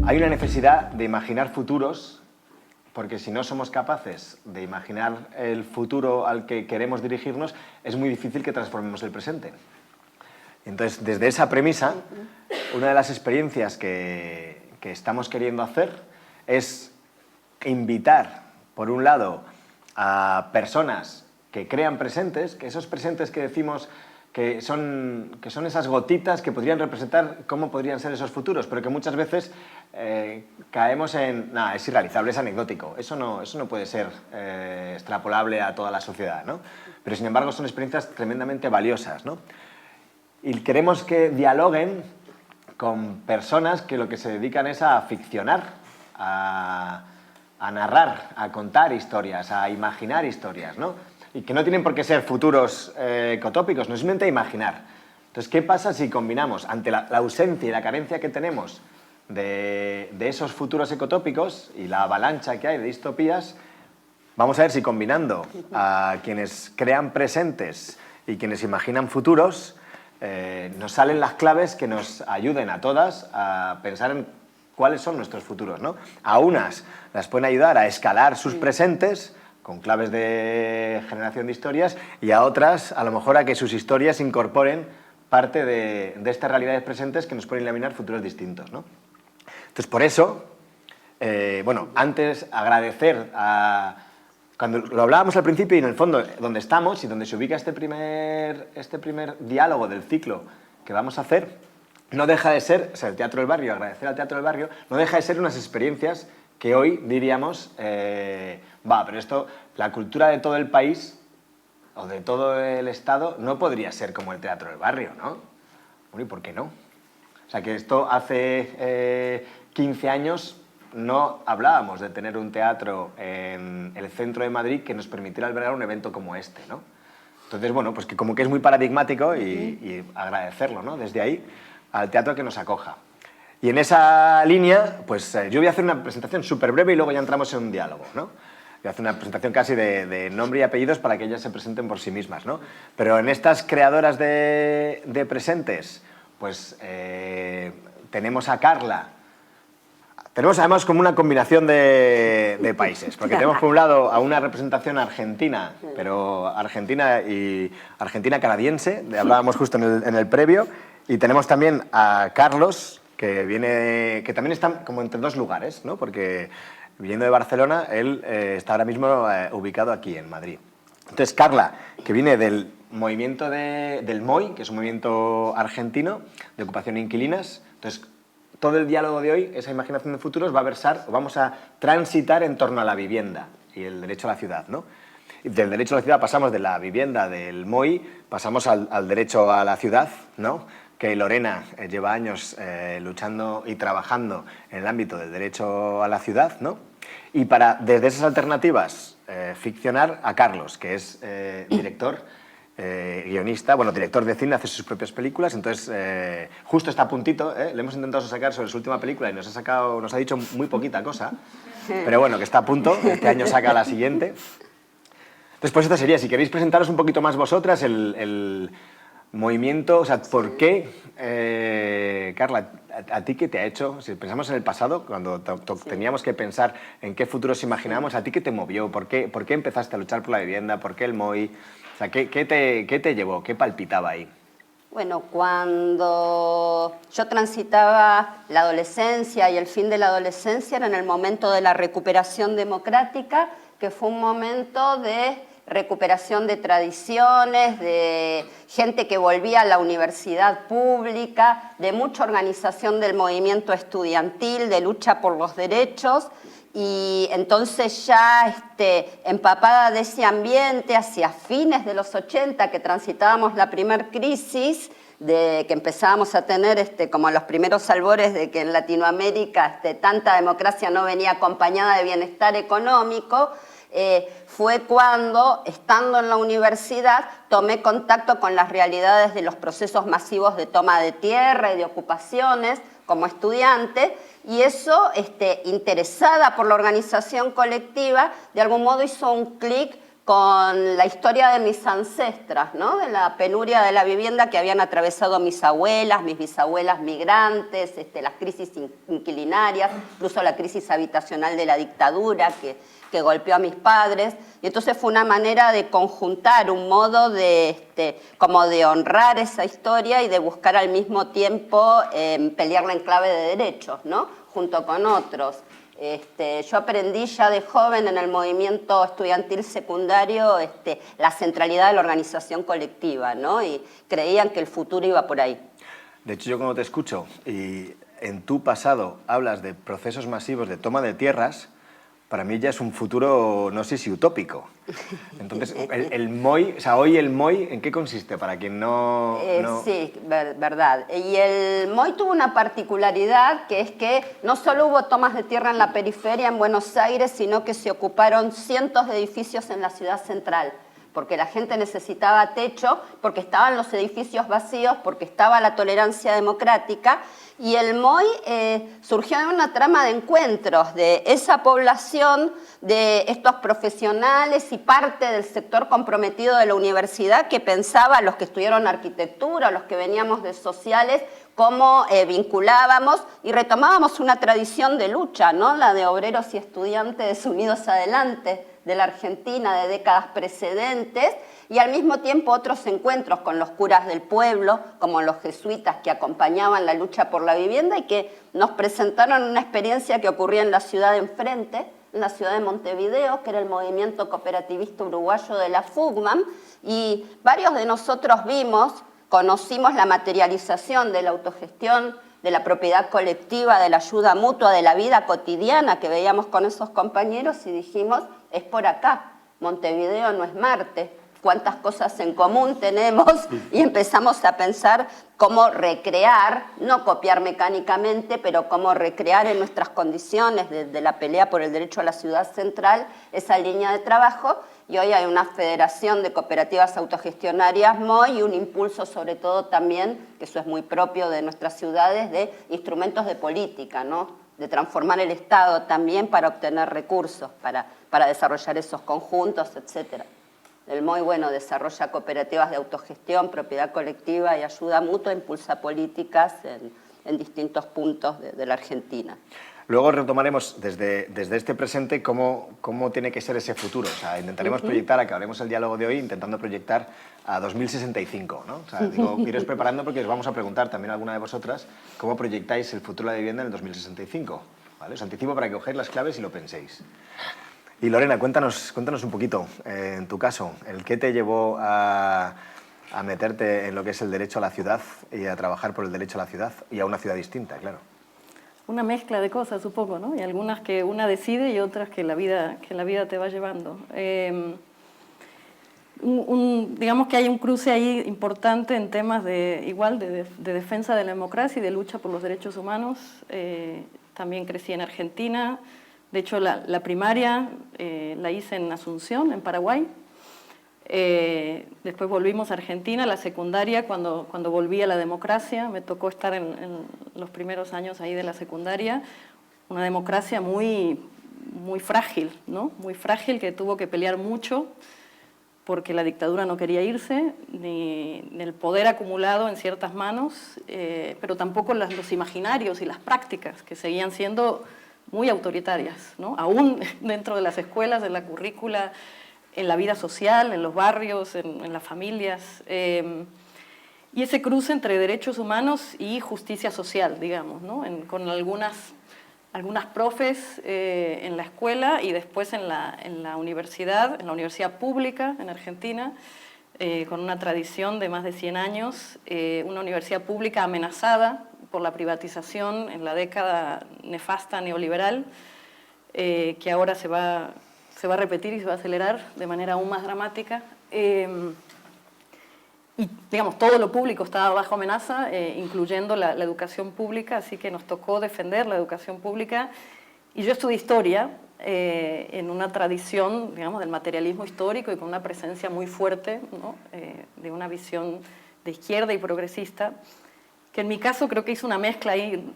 Hay una necesidad de imaginar futuros, porque si no somos capaces de imaginar el futuro al que queremos dirigirnos, es muy difícil que transformemos el presente. Entonces, desde esa premisa, una de las experiencias que estamos queriendo hacer es invitar, por un lado, a personas que crean presentes, que esos presentes que decimos que son esas gotitas que podrían representar cómo podrían ser esos futuros, pero que muchas veces caemos en, nada, es irrealizable, es anecdótico, eso no puede ser extrapolable a toda la sociedad, ¿no? Pero sin embargo son experiencias tremendamente valiosas, ¿no? Y queremos que dialoguen con personas que lo que se dedican es a ficcionar, a narrar, a contar historias, a imaginar historias, ¿no? Y que no tienen por qué ser futuros ecotópicos, no es simplemente imaginar. Entonces, ¿qué pasa si combinamos, ante la ausencia y la carencia que tenemos de esos futuros ecotópicos y la avalancha que hay de distopías, vamos a ver si combinando a quienes crean presentes y quienes imaginan futuros, nos salen las claves que nos ayuden a todas a pensar en cuáles son nuestros futuros, ¿no? A unas las pueden ayudar a escalar sus presentes con claves de generación de historias, y a otras, a lo mejor, a que sus historias incorporen parte de estas realidades presentes que nos pueden iluminar futuros distintos, ¿no? Entonces, por eso, bueno, antes agradecer a... Cuando lo hablábamos al principio y en el fondo, donde estamos y donde se ubica este primer diálogo del ciclo que vamos a hacer, no deja de ser, o sea, el Teatro del Barrio, agradecer al Teatro del Barrio, no deja de ser unas experiencias que hoy diríamos, pero esto, la cultura de todo el país o de todo el Estado no podría ser como el Teatro del Barrio, ¿no? Bueno, ¿y por qué no? O sea, que esto hace 15 años no hablábamos de tener un teatro en el centro de Madrid que nos permitiera albergar un evento como este, ¿no? Entonces, bueno, pues que como que es muy paradigmático y agradecerlo, ¿no? Desde ahí al teatro que nos acoja. Y en esa línea, pues yo voy a hacer una presentación súper breve y luego ya entramos en un diálogo, ¿no? Voy a hacer una presentación casi de nombre y apellidos para que ellas se presenten por sí mismas, ¿no? Pero en estas creadoras de presentes, pues tenemos a Carla. Tenemos además como una combinación de países, porque tenemos por un lado a una representación argentina, pero argentina y argentina-canadiense, hablábamos justo en el previo, y tenemos también a Carlos, que también está como entre dos lugares, ¿no? Porque viniendo de Barcelona, él está ahora mismo ubicado aquí en Madrid. Entonces, Carla, que viene del movimiento del MOI, que es un movimiento argentino de ocupación de inquilinas. Entonces, todo el diálogo de hoy, esa imaginación de futuros, va a versar, o vamos a transitar en torno a la vivienda y el derecho a la ciudad, ¿no? Y del derecho a la ciudad pasamos de la vivienda del MOI, pasamos al derecho a la ciudad, ¿no? Que Lorena lleva años luchando y trabajando en el ámbito del derecho a la ciudad, ¿no? Y para, desde esas alternativas, ficcionar a Carlos, que es director, guionista, bueno, director de cine, hace sus propias películas, entonces justo está a puntito, le hemos intentado sacar sobre su última película y nos ha dicho muy poquita cosa, pero bueno, que está a punto, este año saca la siguiente. Entonces, pues esto sería, si queréis presentaros un poquito más vosotras, el movimiento, o sea, ¿por qué, Carla, a ti qué te ha hecho? Si pensamos en el pasado, cuando teníamos que pensar en qué futuros imaginábamos, ¿a ti qué te movió? ¿Por qué empezaste a luchar por la vivienda? ¿Por qué el MOI? O sea, ¿qué te llevó? ¿Qué palpitaba ahí? Bueno, cuando yo transitaba la adolescencia y el fin de la adolescencia era en el momento de la recuperación democrática, que fue un momento de recuperación de tradiciones, de gente que volvía a la universidad pública, de mucha organización del movimiento estudiantil, de lucha por los derechos, y entonces ya empapada de ese ambiente hacia fines de los 80, que transitábamos la primer crisis, de que empezábamos a tener como los primeros albores de que en Latinoamérica tanta democracia no venía acompañada de bienestar económico, fue cuando, estando en la universidad, tomé contacto con las realidades de los procesos masivos de toma de tierra y de ocupaciones como estudiante, y eso, interesada por la organización colectiva, de algún modo hizo un clic con la historia de mis ancestras, ¿no? De la penuria de la vivienda que habían atravesado mis abuelas, mis bisabuelas migrantes, las crisis inquilinarias, incluso la crisis habitacional de la dictadura que golpeó a mis padres. Y entonces fue una manera de conjuntar, un modo de, como de honrar esa historia y de buscar al mismo tiempo pelearla en clave de derechos, ¿no? Junto con otros. Yo aprendí ya de joven en el movimiento estudiantil secundario la centralidad de la organización colectiva, ¿no? Y creían que el futuro iba por ahí. De hecho, yo cuando te escucho y en tu pasado hablas de procesos masivos de toma de tierras, para mí ya es un futuro, no sé si utópico. Entonces, el MOI, o sea, hoy el MOI, ¿en qué consiste? Para quien no... Sí, verdad. Y el MOI tuvo una particularidad, que es que no solo hubo tomas de tierra en la periferia, en Buenos Aires, sino que se ocuparon cientos de edificios en la ciudad central, porque la gente necesitaba techo, porque estaban los edificios vacíos, porque estaba la tolerancia democrática. Y el MOI surgió de una trama de encuentros de esa población, de estos profesionales y parte del sector comprometido de la universidad que pensaba, los que estudiaron arquitectura, los que veníamos de sociales, cómo vinculábamos y retomábamos una tradición de lucha, ¿no? La de obreros y estudiantes unidos adelante de la Argentina de décadas precedentes, y al mismo tiempo otros encuentros con los curas del pueblo, como los jesuitas que acompañaban la lucha por la vivienda y que nos presentaron una experiencia que ocurría en la ciudad de enfrente, en la ciudad de Montevideo, que era el movimiento cooperativista uruguayo de la FUGMAM, y varios de nosotros conocimos la materialización de la autogestión, de la propiedad colectiva, de la ayuda mutua, de la vida cotidiana que veíamos con esos compañeros y dijimos, es por acá, Montevideo no es Marte, cuántas cosas en común tenemos, y empezamos a pensar cómo recrear, no copiar mecánicamente, pero cómo recrear en nuestras condiciones de la pelea por el derecho a la ciudad central esa línea de trabajo. Y hoy hay una federación de cooperativas autogestionarias MOI y un impulso sobre todo también, que eso es muy propio de nuestras ciudades, de instrumentos de política, ¿no? De transformar el Estado también para obtener recursos, para desarrollar esos conjuntos, etc. El MOI, bueno, desarrolla cooperativas de autogestión, propiedad colectiva y ayuda mutua, impulsa políticas en distintos puntos de la Argentina. Luego retomaremos desde este presente cómo tiene que ser ese futuro. O sea, intentaremos proyectar, acabaremos el diálogo de hoy intentando proyectar a 2065, ¿no? O sea, digo, iros preparando porque os vamos a preguntar también a alguna de vosotras cómo proyectáis el futuro de la vivienda en el 2065. ¿Vale? Os anticipo para que cogáis las claves y lo penséis. Y Lorena, cuéntanos un poquito, en tu caso, el qué te llevó a meterte en lo que es el derecho a la ciudad y a trabajar por el derecho a la ciudad y a una ciudad distinta, claro. Una mezcla de cosas, supongo, ¿no? Y algunas que una decide y otras que la vida te va llevando. Digamos que hay un cruce ahí importante en temas de defensa de la democracia y de lucha por los derechos humanos. También crecí en Argentina. De hecho, la primaria la hice en Asunción, en Paraguay. Después volvimos a Argentina, la secundaria, cuando volví a la democracia, me tocó estar en los primeros años ahí de la secundaria, una democracia muy frágil, ¿no? Muy frágil, que tuvo que pelear mucho porque la dictadura no quería irse, ni el poder acumulado en ciertas manos, pero tampoco los imaginarios y las prácticas, que seguían siendo muy autoritarias, ¿no? Aún dentro de las escuelas, en la currícula, en la vida social, en los barrios, en las familias. Y ese cruce entre derechos humanos y justicia social, digamos, ¿no? Con algunas profes en la escuela y después en la universidad pública en Argentina, con una tradición de más de 100 años, una universidad pública amenazada por la privatización en la década nefasta neoliberal, que ahora se va a repetir y se va a acelerar de manera aún más dramática. Y, digamos, todo lo público estaba bajo amenaza, incluyendo la educación pública, así que nos tocó defender la educación pública. Y yo estudié historia en una tradición, digamos, del materialismo histórico y con una presencia muy fuerte, ¿no? De una visión de izquierda y progresista, que en mi caso creo que hizo una mezcla ahí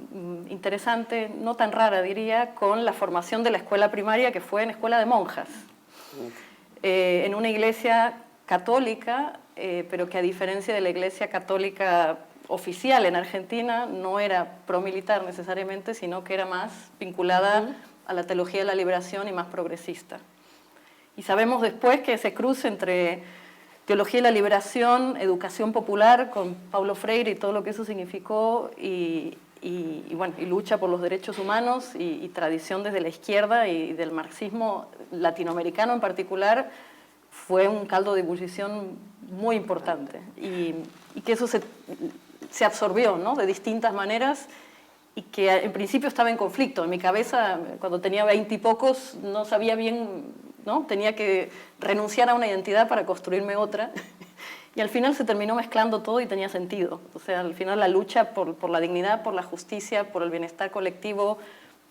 interesante, no tan rara diría, con la formación de la escuela primaria, que fue en escuela de monjas. en una iglesia católica, pero que a diferencia de la iglesia católica oficial en Argentina, no era promilitar necesariamente, sino que era más vinculada a la teología de la liberación y más progresista. Y sabemos después que ese cruce entre teología de la liberación, educación popular, con Paulo Freire y todo lo que eso significó, y lucha por los derechos humanos y tradición desde la izquierda y del marxismo latinoamericano en particular, fue un caldo de ebullición muy importante. Y que eso se absorbió, ¿no?, de distintas maneras, y que en principio estaba en conflicto. En mi cabeza, cuando tenía 20 y pocos, no sabía bien, ¿no?, tenía que renunciar a una identidad para construirme otra. Y al final se terminó mezclando todo y tenía sentido. O sea, al final la lucha por la dignidad, por la justicia, por el bienestar colectivo,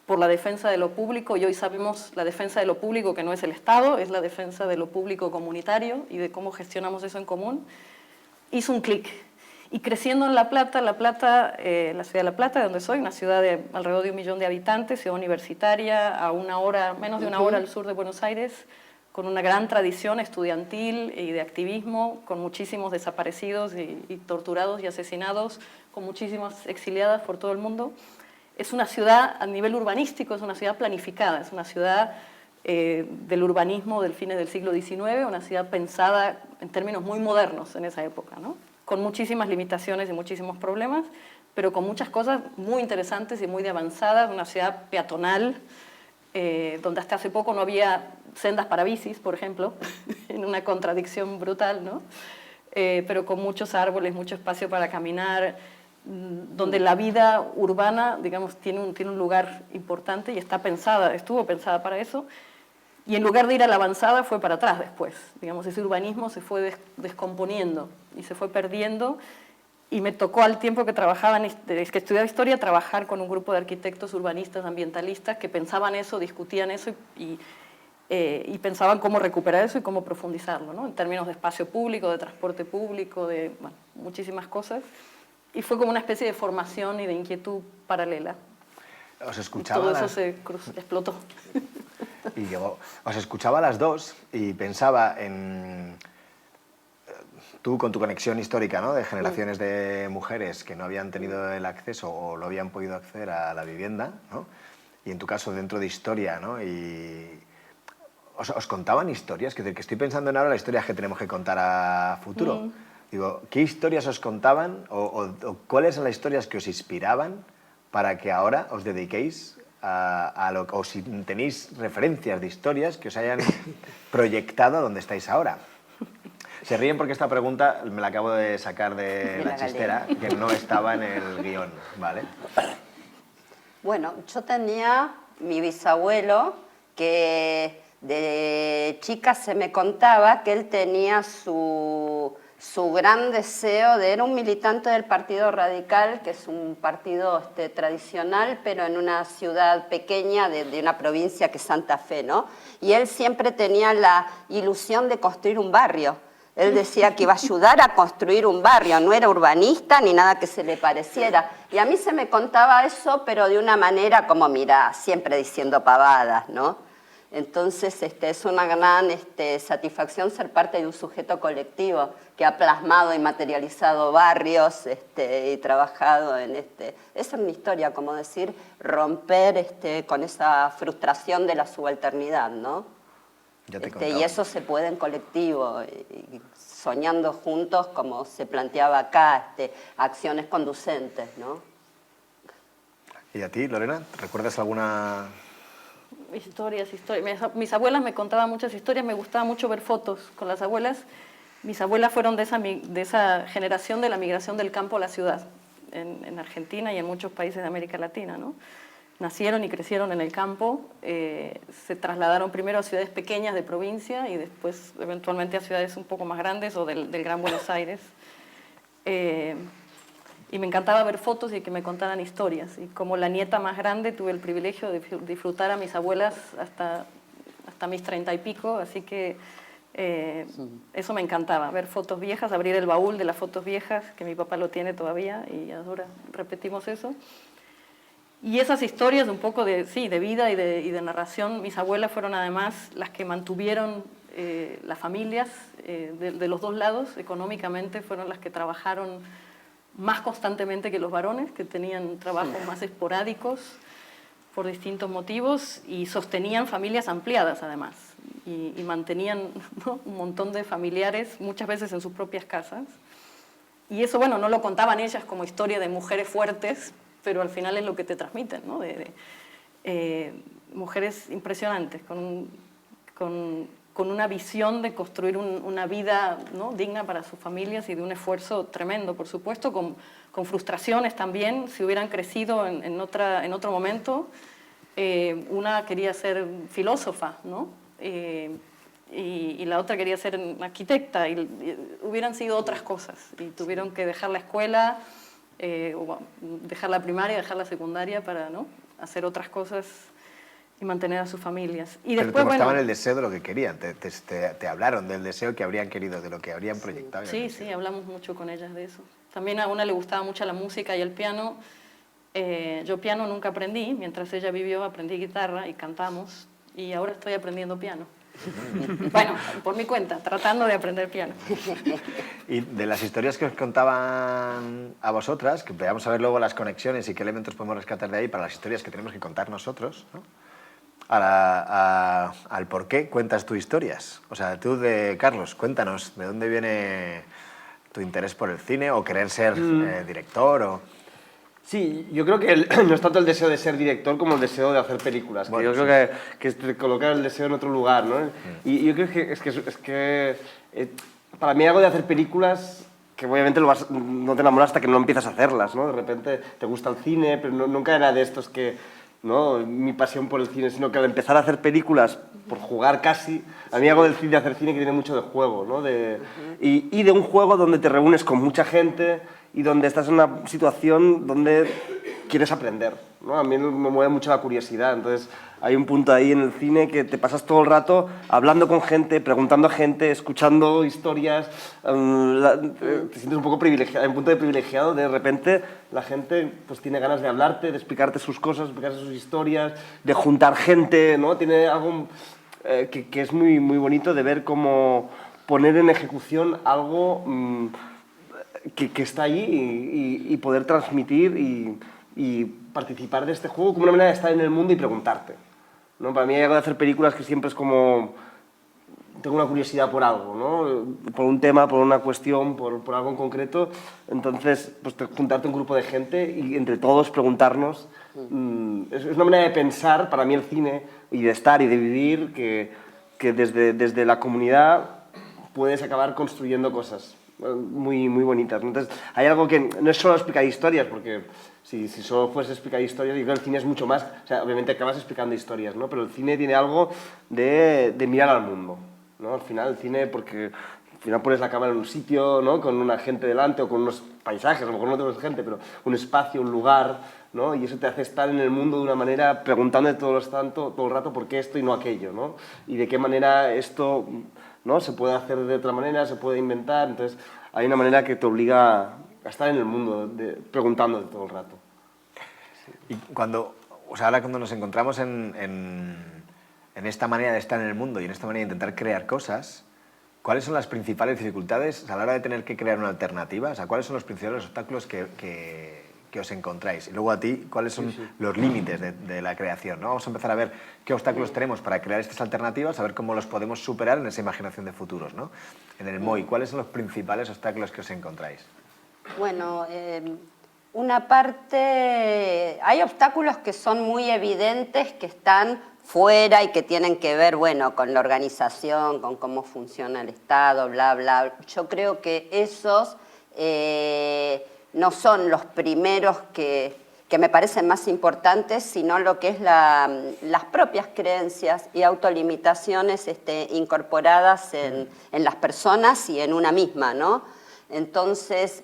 por la defensa de lo público, y hoy sabemos la defensa de lo público, que no es el Estado, es la defensa de lo público comunitario y de cómo gestionamos eso en común, hizo un clic. Y creciendo en La Plata, la ciudad de La Plata, de donde soy, una ciudad de alrededor de 1 millón de habitantes, ciudad universitaria, a menos de una hora al sur de Buenos Aires, con una gran tradición estudiantil y de activismo, con muchísimos desaparecidos y torturados y asesinados, con muchísimas exiliadas por todo el mundo. Es una ciudad, a nivel urbanístico, es una ciudad planificada, es una ciudad del urbanismo del fines del siglo XIX, una ciudad pensada en términos muy modernos en esa época, ¿no?, con muchísimas limitaciones y muchísimos problemas, pero con muchas cosas muy interesantes y muy de avanzadas, una ciudad peatonal, donde hasta hace poco no había sendas para bicis, por ejemplo, en una contradicción brutal, ¿no?, pero con muchos árboles, mucho espacio para caminar, donde la vida urbana, digamos, tiene un lugar importante y estuvo pensada para eso, y en lugar de ir a la avanzada fue para atrás después. Digamos, ese urbanismo se fue descomponiendo y se fue perdiendo, y me tocó al tiempo que que estudiaba historia, trabajar con un grupo de arquitectos urbanistas, ambientalistas, que pensaban eso, discutían eso y pensaban cómo recuperar eso y cómo profundizarlo, ¿no?, en términos de espacio público, de transporte público, de muchísimas cosas. Y fue como una especie de formación y de inquietud paralela. Os escuchaba. Todo eso se explotó. Y yo os escuchaba a las dos y pensaba en tú con tu conexión histórica, ¿no?, de generaciones de mujeres que no habían tenido el acceso o no habían podido acceder a la vivienda, ¿no?, y en tu caso dentro de historia, ¿no?, y os contaban historias, que estoy pensando en ahora las historias que tenemos que contar a futuro. Digo, ¿qué historias os contaban o cuáles son las historias que os inspiraban para que ahora os dediquéis o si tenéis referencias de historias que os hayan proyectado a donde estáis ahora? Se ríen porque esta pregunta me la acabo de sacar de la chistera, que no estaba en el guión, ¿vale? Bueno, yo tenía mi bisabuelo que de chica se me contaba que él tenía su gran deseo era un militante del Partido Radical, que es un partido tradicional, pero en una ciudad pequeña de una provincia que es Santa Fe, ¿no? Y él siempre tenía la ilusión de construir un barrio. Él decía que iba a ayudar a construir un barrio, no era urbanista ni nada que se le pareciera. Y a mí se me contaba eso, pero de una manera como, mira, siempre diciendo pavadas, ¿no? Entonces es una gran satisfacción ser parte de un sujeto colectivo que ha plasmado y materializado barrios y trabajado en Esa es mi historia, como decir, romper con esa frustración de la subalternidad, ¿no? Y eso se puede en colectivo, y soñando juntos, como se planteaba acá, acciones conducentes, ¿no? ¿Y a ti, Lorena? ¿Recuerdas alguna...? Historias. Mis abuelas me contaban muchas historias, me gustaba mucho ver fotos con las abuelas. Mis abuelas fueron de esa generación de la migración del campo a la ciudad, en Argentina y en muchos países de América Latina, ¿no? Nacieron y crecieron en el campo, se trasladaron primero a ciudades pequeñas de provincia y después eventualmente a ciudades un poco más grandes o del Gran Buenos Aires. Y me encantaba ver fotos y que me contaran historias. Y como la nieta más grande tuve el privilegio de disfrutar a mis abuelas hasta mis 30 y pico, así que eso me encantaba, ver fotos viejas, abrir el baúl de las fotos viejas, que mi papá lo tiene todavía y ahora repetimos eso. Y esas historias un poco de vida y de narración, mis abuelas fueron además las que mantuvieron las familias de los dos lados, económicamente, fueron las que trabajaron más constantemente que los varones, que tenían trabajos más esporádicos por distintos motivos y sostenían familias ampliadas además y mantenían, ¿no?, un montón de familiares, muchas veces en sus propias casas. Y eso, bueno, no lo contaban ellas como historia de mujeres fuertes, pero al final es lo que te transmiten, ¿no? Mujeres impresionantes, con una visión de construir una vida, ¿no?, digna para sus familias y de un esfuerzo tremendo, por supuesto, con frustraciones también, si hubieran crecido en otro momento. Una quería ser filósofa, ¿no? Y la otra quería ser arquitecta, y hubieran sido otras cosas, y tuvieron que dejar la escuela, o dejar la primaria, dejar la secundaria para, ¿no?, hacer otras cosas y mantener a sus familias. Y después, pero te mostraban bueno, el deseo de lo que querían, te hablaron del deseo que habrían querido, de lo que habrían proyectado. Sí, sí, hablamos mucho con ellas de eso. También a una le gustaba mucho la música y el piano. Yo piano nunca aprendí, mientras ella vivió aprendí guitarra y cantamos, y ahora estoy aprendiendo piano. Bueno, por mi cuenta, tratando de aprender piano. Y de las historias que os contaban a vosotras, que veamos a ver luego las conexiones y qué elementos podemos rescatar de ahí para las historias que tenemos que contar nosotros, ¿no?, al por qué cuentas tus historias. O sea, tú, Carlos, cuéntanos, ¿de dónde viene tu interés por el cine o querer ser director? O... Sí, yo creo que no es tanto el deseo de ser director como el deseo de hacer películas. Bueno, yo creo que es colocar el deseo en otro lugar, ¿no? Y yo creo que para mí algo de hacer películas, que obviamente no te enamoras hasta que no empiezas a hacerlas, ¿no? De repente te gusta el cine, pero nunca era de estos que, ¿no?, mi pasión por el cine, sino que al empezar a hacer películas, por jugar casi, a mí algo de hacer cine que tiene mucho de juego, ¿no? Y de un juego donde te reúnes con mucha gente y donde estás en una situación donde quieres aprender, ¿no? A mí me mueve mucho la curiosidad, entonces hay un punto ahí en el cine que te pasas todo el rato hablando con gente, preguntando a gente, escuchando historias, te sientes un poco privilegiado, hay un punto de privilegiado, de repente la gente pues tiene ganas de hablarte, de explicarte sus cosas, de explicarte sus historias, de juntar gente, ¿no? Tiene algo que es muy, muy bonito de ver cómo poner en ejecución algo que está allí y poder transmitir y participar de este juego como una manera de estar en el mundo y preguntarte, ¿no? Para mí hay algo de hacer películas que siempre es como... Tengo una curiosidad por algo, ¿no? Por un tema, por una cuestión, por algo en concreto. Entonces, pues juntarte un grupo de gente y entre todos preguntarnos. Es una manera de pensar, para mí, el cine y de estar y de vivir, que desde la comunidad puedes acabar construyendo cosas muy, muy bonitas. Entonces, hay algo que no es solo explicar historias, porque si solo fuese explicar historias, yo creo que el cine es mucho más. O sea, obviamente acabas explicando historias, ¿no? Pero el cine tiene algo de mirar al mundo, ¿no? Al final el cine, porque al final pones la cámara en un sitio, ¿no?, con una gente delante o con unos paisajes, a lo mejor no tienes gente, pero un espacio, un lugar, ¿no? Y eso te hace estar en el mundo de una manera, preguntándote todo el rato por qué esto y no aquello, ¿no? Y de qué manera esto, ¿no?, se puede hacer de otra manera, se puede inventar. Entonces hay una manera que te obliga a estar en el mundo, preguntándote todo el rato. Sí. Y cuando, o sea, ahora cuando nos encontramos en esta manera de estar en el mundo y en esta manera de intentar crear cosas, ¿cuáles son las principales dificultades a la hora de tener que crear una alternativa? O sea, ¿cuáles son los principales obstáculos que os encontráis? Y luego a ti, ¿cuáles son los límites de la creación, ¿no? Vamos a empezar a ver qué obstáculos tenemos para crear estas alternativas, a ver cómo los podemos superar en esa imaginación de futuros, ¿no? En el MOI, ¿cuáles son los principales obstáculos que os encontráis? Bueno, una parte, hay obstáculos que son muy evidentes, que están fuera y que tienen que ver, bueno, con la organización, con cómo funciona el Estado, bla, bla. Yo creo que esos no son los primeros que me parecen más importantes, sino lo que es las propias creencias y autolimitaciones incorporadas en las personas y en una misma, ¿no? Entonces,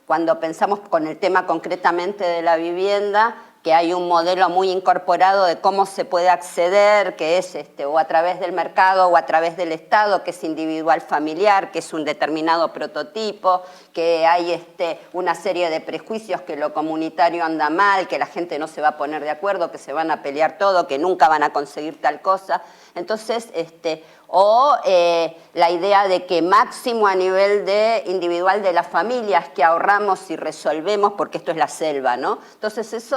cuando pensamos con el tema concretamente de la vivienda, que hay un modelo muy incorporado de cómo se puede acceder, que es o a través del mercado o a través del Estado, que es individual familiar, que es un determinado prototipo, que hay una serie de prejuicios, que lo comunitario anda mal, que la gente no se va a poner de acuerdo, que se van a pelear todo, que nunca van a conseguir tal cosa. Entonces, o la idea de que máximo a nivel individual de las familias que ahorramos y resolvemos, porque esto es la selva, ¿no? Entonces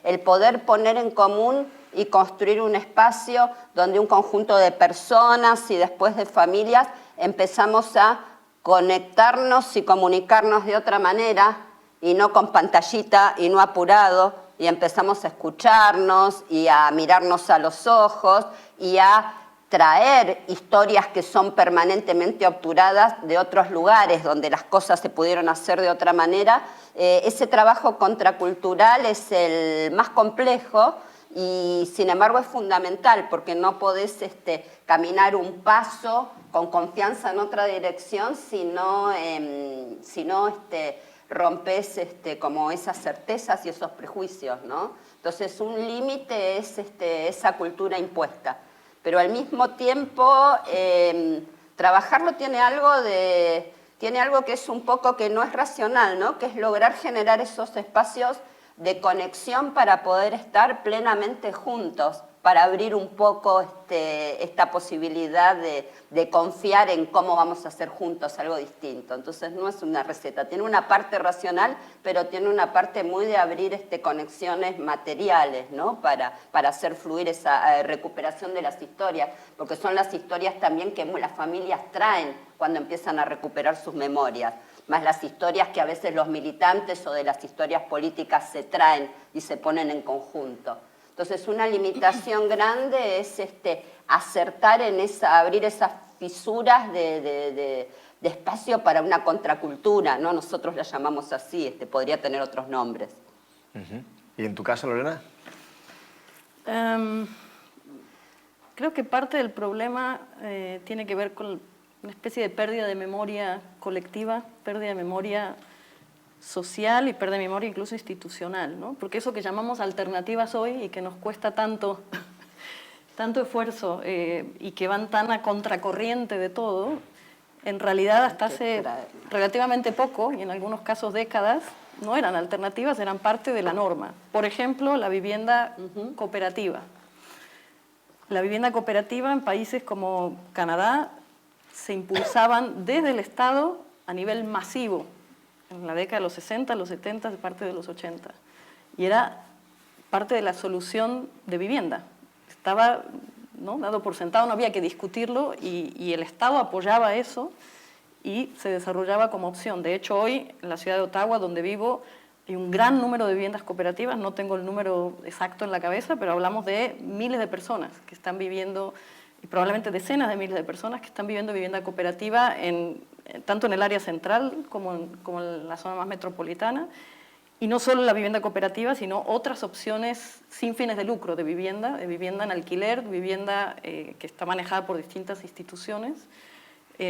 el poder poner en común y construir un espacio donde un conjunto de personas y después de familias empezamos a conectarnos y comunicarnos de otra manera, y no con pantallita y no apurado, y empezamos a escucharnos y a mirarnos a los ojos y a traer historias que son permanentemente obturadas de otros lugares donde las cosas se pudieron hacer de otra manera. Ese trabajo contracultural es el más complejo y sin embargo es fundamental, porque no podés caminar un paso con confianza en otra dirección si no rompes como esas certezas y esos prejuicios, ¿no? Entonces un límite es esa cultura impuesta. Pero al mismo tiempo, trabajarlo tiene algo que es un poco que no es racional, ¿no? Que es lograr generar esos espacios de conexión para poder estar plenamente juntos, para abrir un poco esta posibilidad de confiar en cómo vamos a hacer juntos algo distinto. Entonces no es una receta, tiene una parte racional, pero tiene una parte muy de abrir conexiones materiales, ¿no? Para hacer fluir esa recuperación de las historias, porque son las historias también que las familias traen cuando empiezan a recuperar sus memorias, más las historias que a veces los militantes o de las historias políticas se traen y se ponen en conjunto. Entonces, una limitación grande es acertar en abrir esas fisuras de espacio para una contracultura, ¿no? Nosotros la llamamos así, podría tener otros nombres. ¿Y en tu caso, Lorena? Creo que parte del problema tiene que ver con una especie de pérdida de memoria colectiva, pérdida de memoria social y pérdida de memoria incluso institucional, ¿no? Porque eso que llamamos alternativas hoy y que nos cuesta tanto esfuerzo y que van tan a contracorriente de todo, en realidad hasta hace relativamente poco, y en algunos casos décadas, no eran alternativas, eran parte de la norma. Por ejemplo, la vivienda cooperativa. La vivienda cooperativa en países como Canadá se impulsaban desde el Estado a nivel masivo, en la década de los 60, los 70, parte de los 80. Y era parte de la solución de vivienda. Estaba, ¿no?, dado por sentado, no había que discutirlo y el Estado apoyaba eso y se desarrollaba como opción. De hecho, hoy en la ciudad de Ottawa, donde vivo, hay un gran número de viviendas cooperativas, no tengo el número exacto en la cabeza, pero hablamos de miles de personas que están viviendo, y probablemente decenas de miles de personas que están viviendo vivienda cooperativa tanto en el área central como en la zona más metropolitana, y no solo la vivienda cooperativa, sino otras opciones sin fines de lucro de vivienda en alquiler, vivienda que está manejada por distintas instituciones,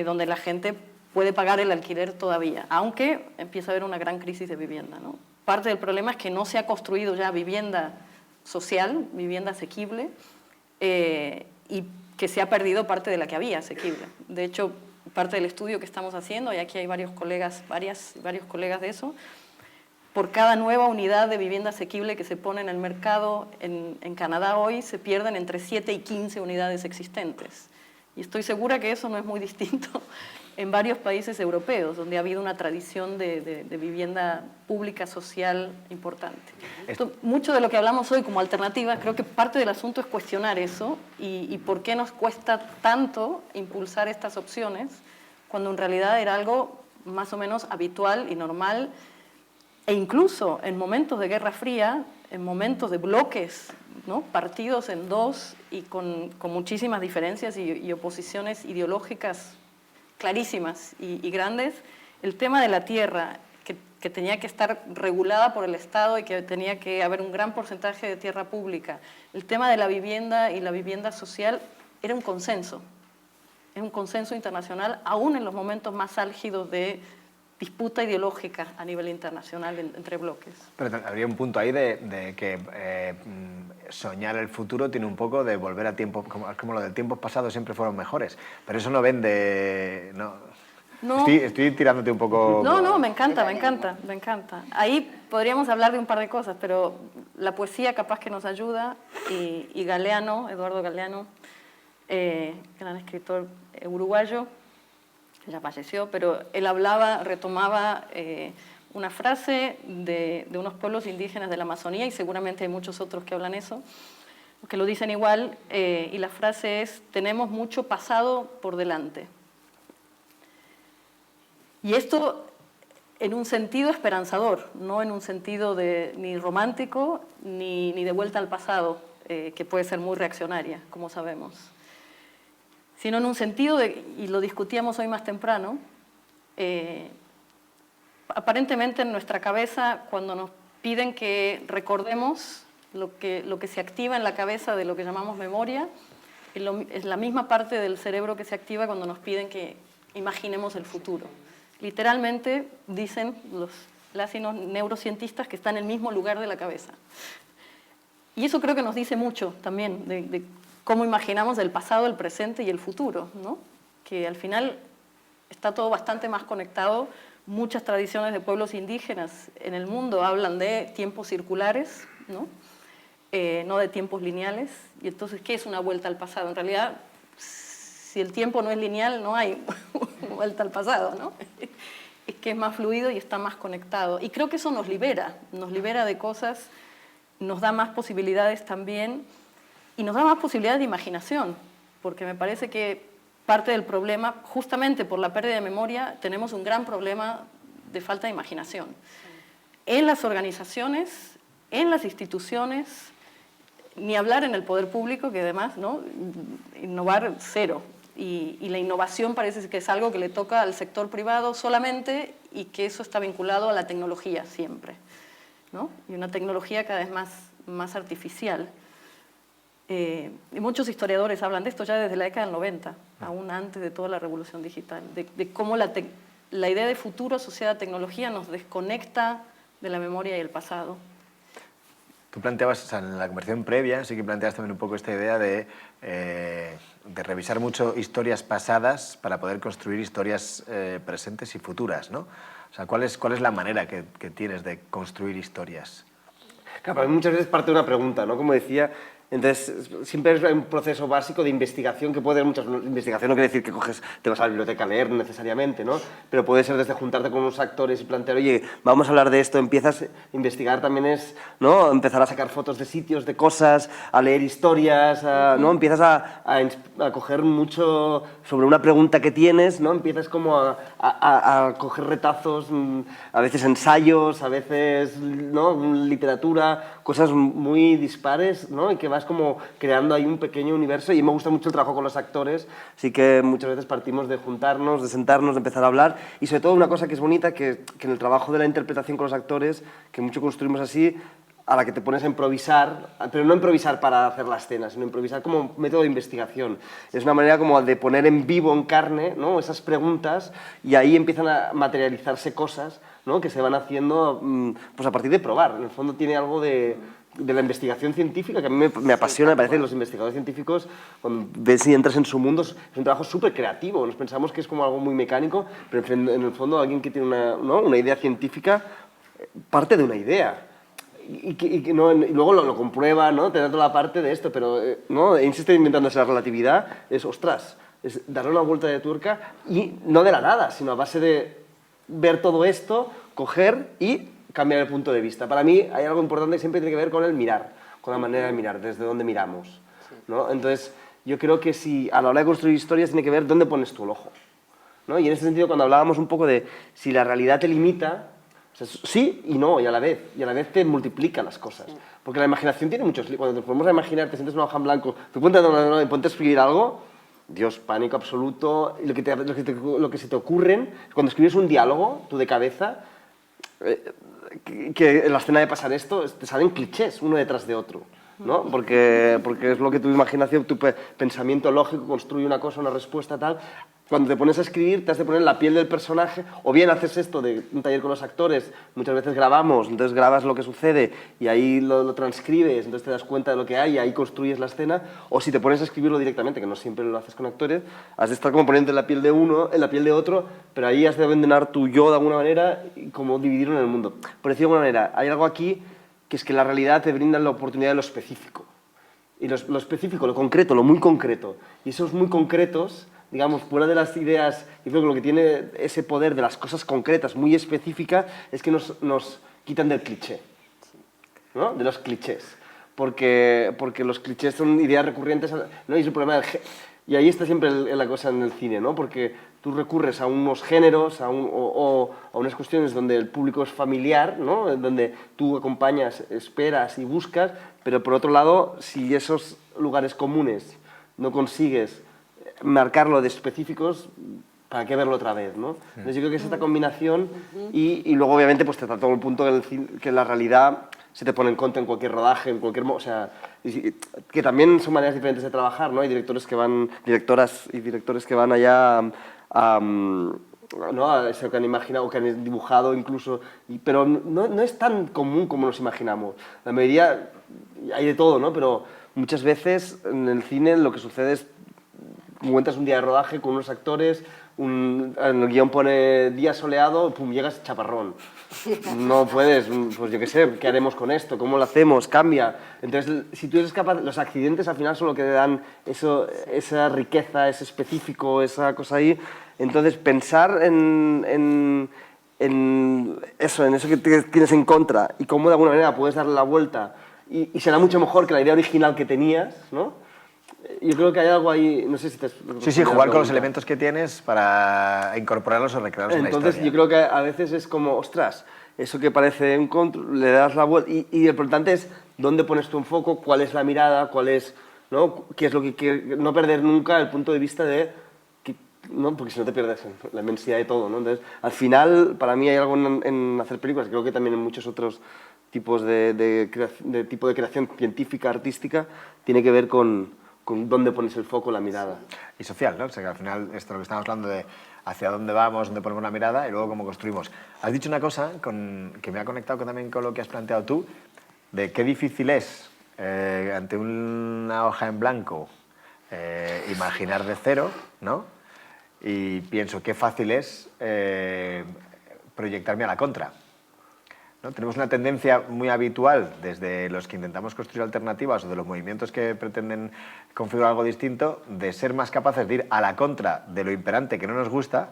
donde la gente puede pagar el alquiler todavía, aunque empieza a haber una gran crisis de vivienda, ¿no? Parte del problema es que no se ha construido ya vivienda social, vivienda asequible, y que se ha perdido parte de la que había asequible. De hecho, parte del estudio que estamos haciendo, y aquí hay varios colegas de eso, por cada nueva unidad de vivienda asequible que se pone en el mercado en Canadá hoy, se pierden entre 7 y 15 unidades existentes. Y estoy segura que eso no es muy distinto en varios países europeos, donde ha habido una tradición de vivienda pública social importante. Mucho de lo que hablamos hoy como alternativa, creo que parte del asunto es cuestionar eso y por qué nos cuesta tanto impulsar estas opciones, cuando en realidad era algo más o menos habitual y normal, e incluso en momentos de Guerra Fría, en momentos de bloques, ¿no?, partidos en dos y con muchísimas diferencias y oposiciones ideológicas clarísimas y grandes, el tema de la tierra, que tenía que estar regulada por el Estado y que tenía que haber un gran porcentaje de tierra pública, el tema de la vivienda y la vivienda social, era un consenso internacional, aún en los momentos más álgidos de disputa ideológica a nivel internacional entre bloques. Pero habría un punto ahí de que soñar el futuro tiene un poco de volver a tiempos, como lo de tiempos pasados siempre fueron mejores, pero eso no vende... No. Estoy tirándote un poco... No, me encanta. Ahí podríamos hablar de un par de cosas, pero la poesía capaz que nos ayuda, y Galeano, Eduardo Galeano, gran escritor uruguayo, que ya falleció, pero él retomaba una frase de unos pueblos indígenas de la Amazonía, y seguramente hay muchos otros que hablan eso, que lo dicen igual, y la frase es: tenemos mucho pasado por delante. Y esto en un sentido esperanzador, no en un sentido ni romántico ni de vuelta al pasado, que puede ser muy reaccionaria, como sabemos, sino en un sentido y lo discutíamos hoy más temprano, aparentemente en nuestra cabeza, cuando nos piden que recordemos lo que se activa en la cabeza de lo que llamamos memoria, es la misma parte del cerebro que se activa cuando nos piden que imaginemos el futuro. Literalmente dicen las y los neurocientistas que está en el mismo lugar de la cabeza. Y eso creo que nos dice mucho también de cómo imaginamos el pasado, el presente y el futuro, ¿no? Que al final está todo bastante más conectado. Muchas tradiciones de pueblos indígenas en el mundo hablan de tiempos circulares, ¿no? No de tiempos lineales. Y entonces, ¿qué es una vuelta al pasado? En realidad, si el tiempo no es lineal, no hay vuelta al pasado, ¿no? Es que es más fluido y está más conectado. Y creo que eso nos libera de cosas, nos da más posibilidades también, y nos da más posibilidades de imaginación, porque me parece que parte del problema, justamente por la pérdida de memoria, tenemos un gran problema de falta de imaginación. En las organizaciones, en las instituciones, ni hablar en el poder público, que además, ¿no?, innovar cero. Y la innovación parece que es algo que le toca al sector privado solamente, y que eso está vinculado a la tecnología siempre, ¿no? Y una tecnología cada vez más artificial. Y muchos historiadores hablan de esto ya desde la década del 90, aún antes de toda la revolución digital, de cómo la idea de futuro asociada a tecnología nos desconecta de la memoria y el pasado. Tú planteabas, o sea, en la conversación previa, sí que planteabas también un poco esta idea de revisar mucho historias pasadas para poder construir historias presentes y futuras, ¿no? O sea, ¿cuál es la manera que tienes de construir historias? Claro, muchas veces parte de una pregunta, ¿no? Como decía, entonces siempre es un proceso básico de investigación, que puede haber muchas... Investigación no quiere decir que te vas a la biblioteca a leer necesariamente, ¿no? Pero puede ser desde juntarte con unos actores y plantear, oye, vamos a hablar de esto, empiezas a investigar, también es, ¿no?, empezar a sacar fotos de sitios, de cosas, a leer historias, ¿no? Empiezas a coger mucho sobre una pregunta que tienes, ¿no? Empiezas como a coger retazos, a veces ensayos, a veces, ¿no?, literatura, cosas muy dispares, ¿no? Y que vas como creando ahí un pequeño universo. Y me gusta mucho el trabajo con los actores, así que muchas veces partimos de juntarnos, de sentarnos, de empezar a hablar, y sobre todo una cosa que es bonita, que en el trabajo de la interpretación con los actores, que mucho construimos así, a la que te pones a improvisar, pero no improvisar para hacer la escena, sino improvisar como método de investigación. Es una manera como de poner en vivo, en carne, ¿no?, esas preguntas, y ahí empiezan a materializarse cosas, ¿no?, que se van haciendo pues a partir de probar. En el fondo tiene algo de la investigación científica, que a mí me apasiona. Me parece que los investigadores científicos, cuando ves y entras en su mundo, es un trabajo súper creativo. Nos pensamos que es como algo muy mecánico, pero en el fondo alguien que tiene una idea científica parte de una idea. Y luego lo comprueba, ¿no?, te da toda la parte de esto, pero ¿no?, insiste inventando esa relatividad, ostras, es darle una vuelta de tuerca, y no de la nada, sino a base de ver todo esto, coger y cambiar el punto de vista. Para mí hay algo importante que siempre tiene que ver con el mirar, con la manera de mirar, desde dónde miramos, ¿no? Entonces, yo creo que si a la hora de construir historias tiene que ver dónde pones tú el ojo, ¿no? Y en ese sentido, cuando hablábamos un poco de si la realidad te limita, o sea, sí y no, y a la vez te multiplica las cosas. Porque la imaginación tiene muchos... Cuando te ponemos a imaginar, te sientes en una hoja en blanco, te cuentas y ponte a escribir algo, Dios, pánico absoluto, y lo que se te ocurren, cuando escribes un diálogo, tú de cabeza, que en la escena de pasar esto, te salen clichés uno detrás de otro, ¿no? Porque es lo que tu imaginación, tu pensamiento lógico construye una cosa, una respuesta, tal. Cuando te pones a escribir, te has de poner en la piel del personaje, o bien haces esto de un taller con los actores, muchas veces grabamos, entonces grabas lo que sucede y ahí lo transcribes, entonces te das cuenta de lo que hay y ahí construyes la escena, o si te pones a escribirlo directamente, que no siempre lo haces con actores, has de estar como poniendo en la piel de uno, en la piel de otro, pero ahí has de abandonar tu yo de alguna manera y como dividirlo en el mundo. Por decirlo de alguna manera, hay algo aquí que es que la realidad te brinda la oportunidad de lo específico. y lo específico, lo concreto, lo muy concreto. Y esos muy concretos, digamos, fuera de las ideas, yo creo que lo que tiene ese poder de las cosas concretas, muy específicas, es que nos quitan del cliché, ¿no? De los clichés. Porque los clichés son ideas recurrentes, ¿no? Y es el problema y ahí está siempre la cosa en el cine, ¿no? Porque tú recurres a unos géneros o a unas cuestiones donde el público es familiar, ¿no? Donde tú acompañas, esperas y buscas, pero por otro lado, si esos lugares comunes no consigues marcarlo de específicos, ¿para qué verlo otra vez, no? Entonces yo creo que es esta combinación y luego obviamente pues te da todo el punto que la realidad se te pone en contra en cualquier rodaje, en cualquier... O sea, que también son maneras diferentes de trabajar, ¿no? Hay directoras y directores que van allá ¿no? A eso que han imaginado, o que han dibujado incluso, pero no es tan común como nos imaginamos. La mayoría, hay de todo, ¿no? Pero muchas veces en el cine lo que sucede es encuentras un día de rodaje con unos actores, en el guión pone día soleado, pum, llegas chaparrón. No puedes, pues yo qué sé, ¿qué haremos con esto? ¿Cómo lo hacemos? Cambia. Entonces, si tú eres capaz, los accidentes al final son lo que te dan esa riqueza, ese específico, esa cosa ahí. Entonces, pensar en eso que tienes en contra y cómo de alguna manera puedes darle la vuelta y será mucho mejor que la idea original que tenías, ¿no? Yo creo que hay algo ahí, no sé si te... Sí, jugar con los elementos que tienes para incorporarlos o recrearlos en la historia. Entonces yo creo que a veces es como, ostras, eso que parece un control, le das la vuelta y lo importante es dónde pones tu enfoque, cuál es la mirada, cuál es, ¿no? Qué es lo que no perder nunca el punto de vista de... ¿no? Porque si no te pierdes la inmensidad de todo, ¿no? Entonces, al final, para mí hay algo en hacer películas, creo que también en muchos otros tipos de tipo de creación científica, artística, tiene que ver con dónde pones el foco, la mirada. Y social, ¿no? O sea, que al final, esto lo que estamos hablando de hacia dónde vamos, dónde ponemos la mirada y luego cómo construimos. Has dicho una cosa que me ha conectado también con lo que has planteado tú, de qué difícil es, ante una hoja en blanco, imaginar de cero, ¿no? Y pienso qué fácil es proyectarme a la contra, ¿no? Tenemos una tendencia muy habitual desde los que intentamos construir alternativas o de los movimientos que pretenden configurar algo distinto, de ser más capaces de ir a la contra de lo imperante que no nos gusta,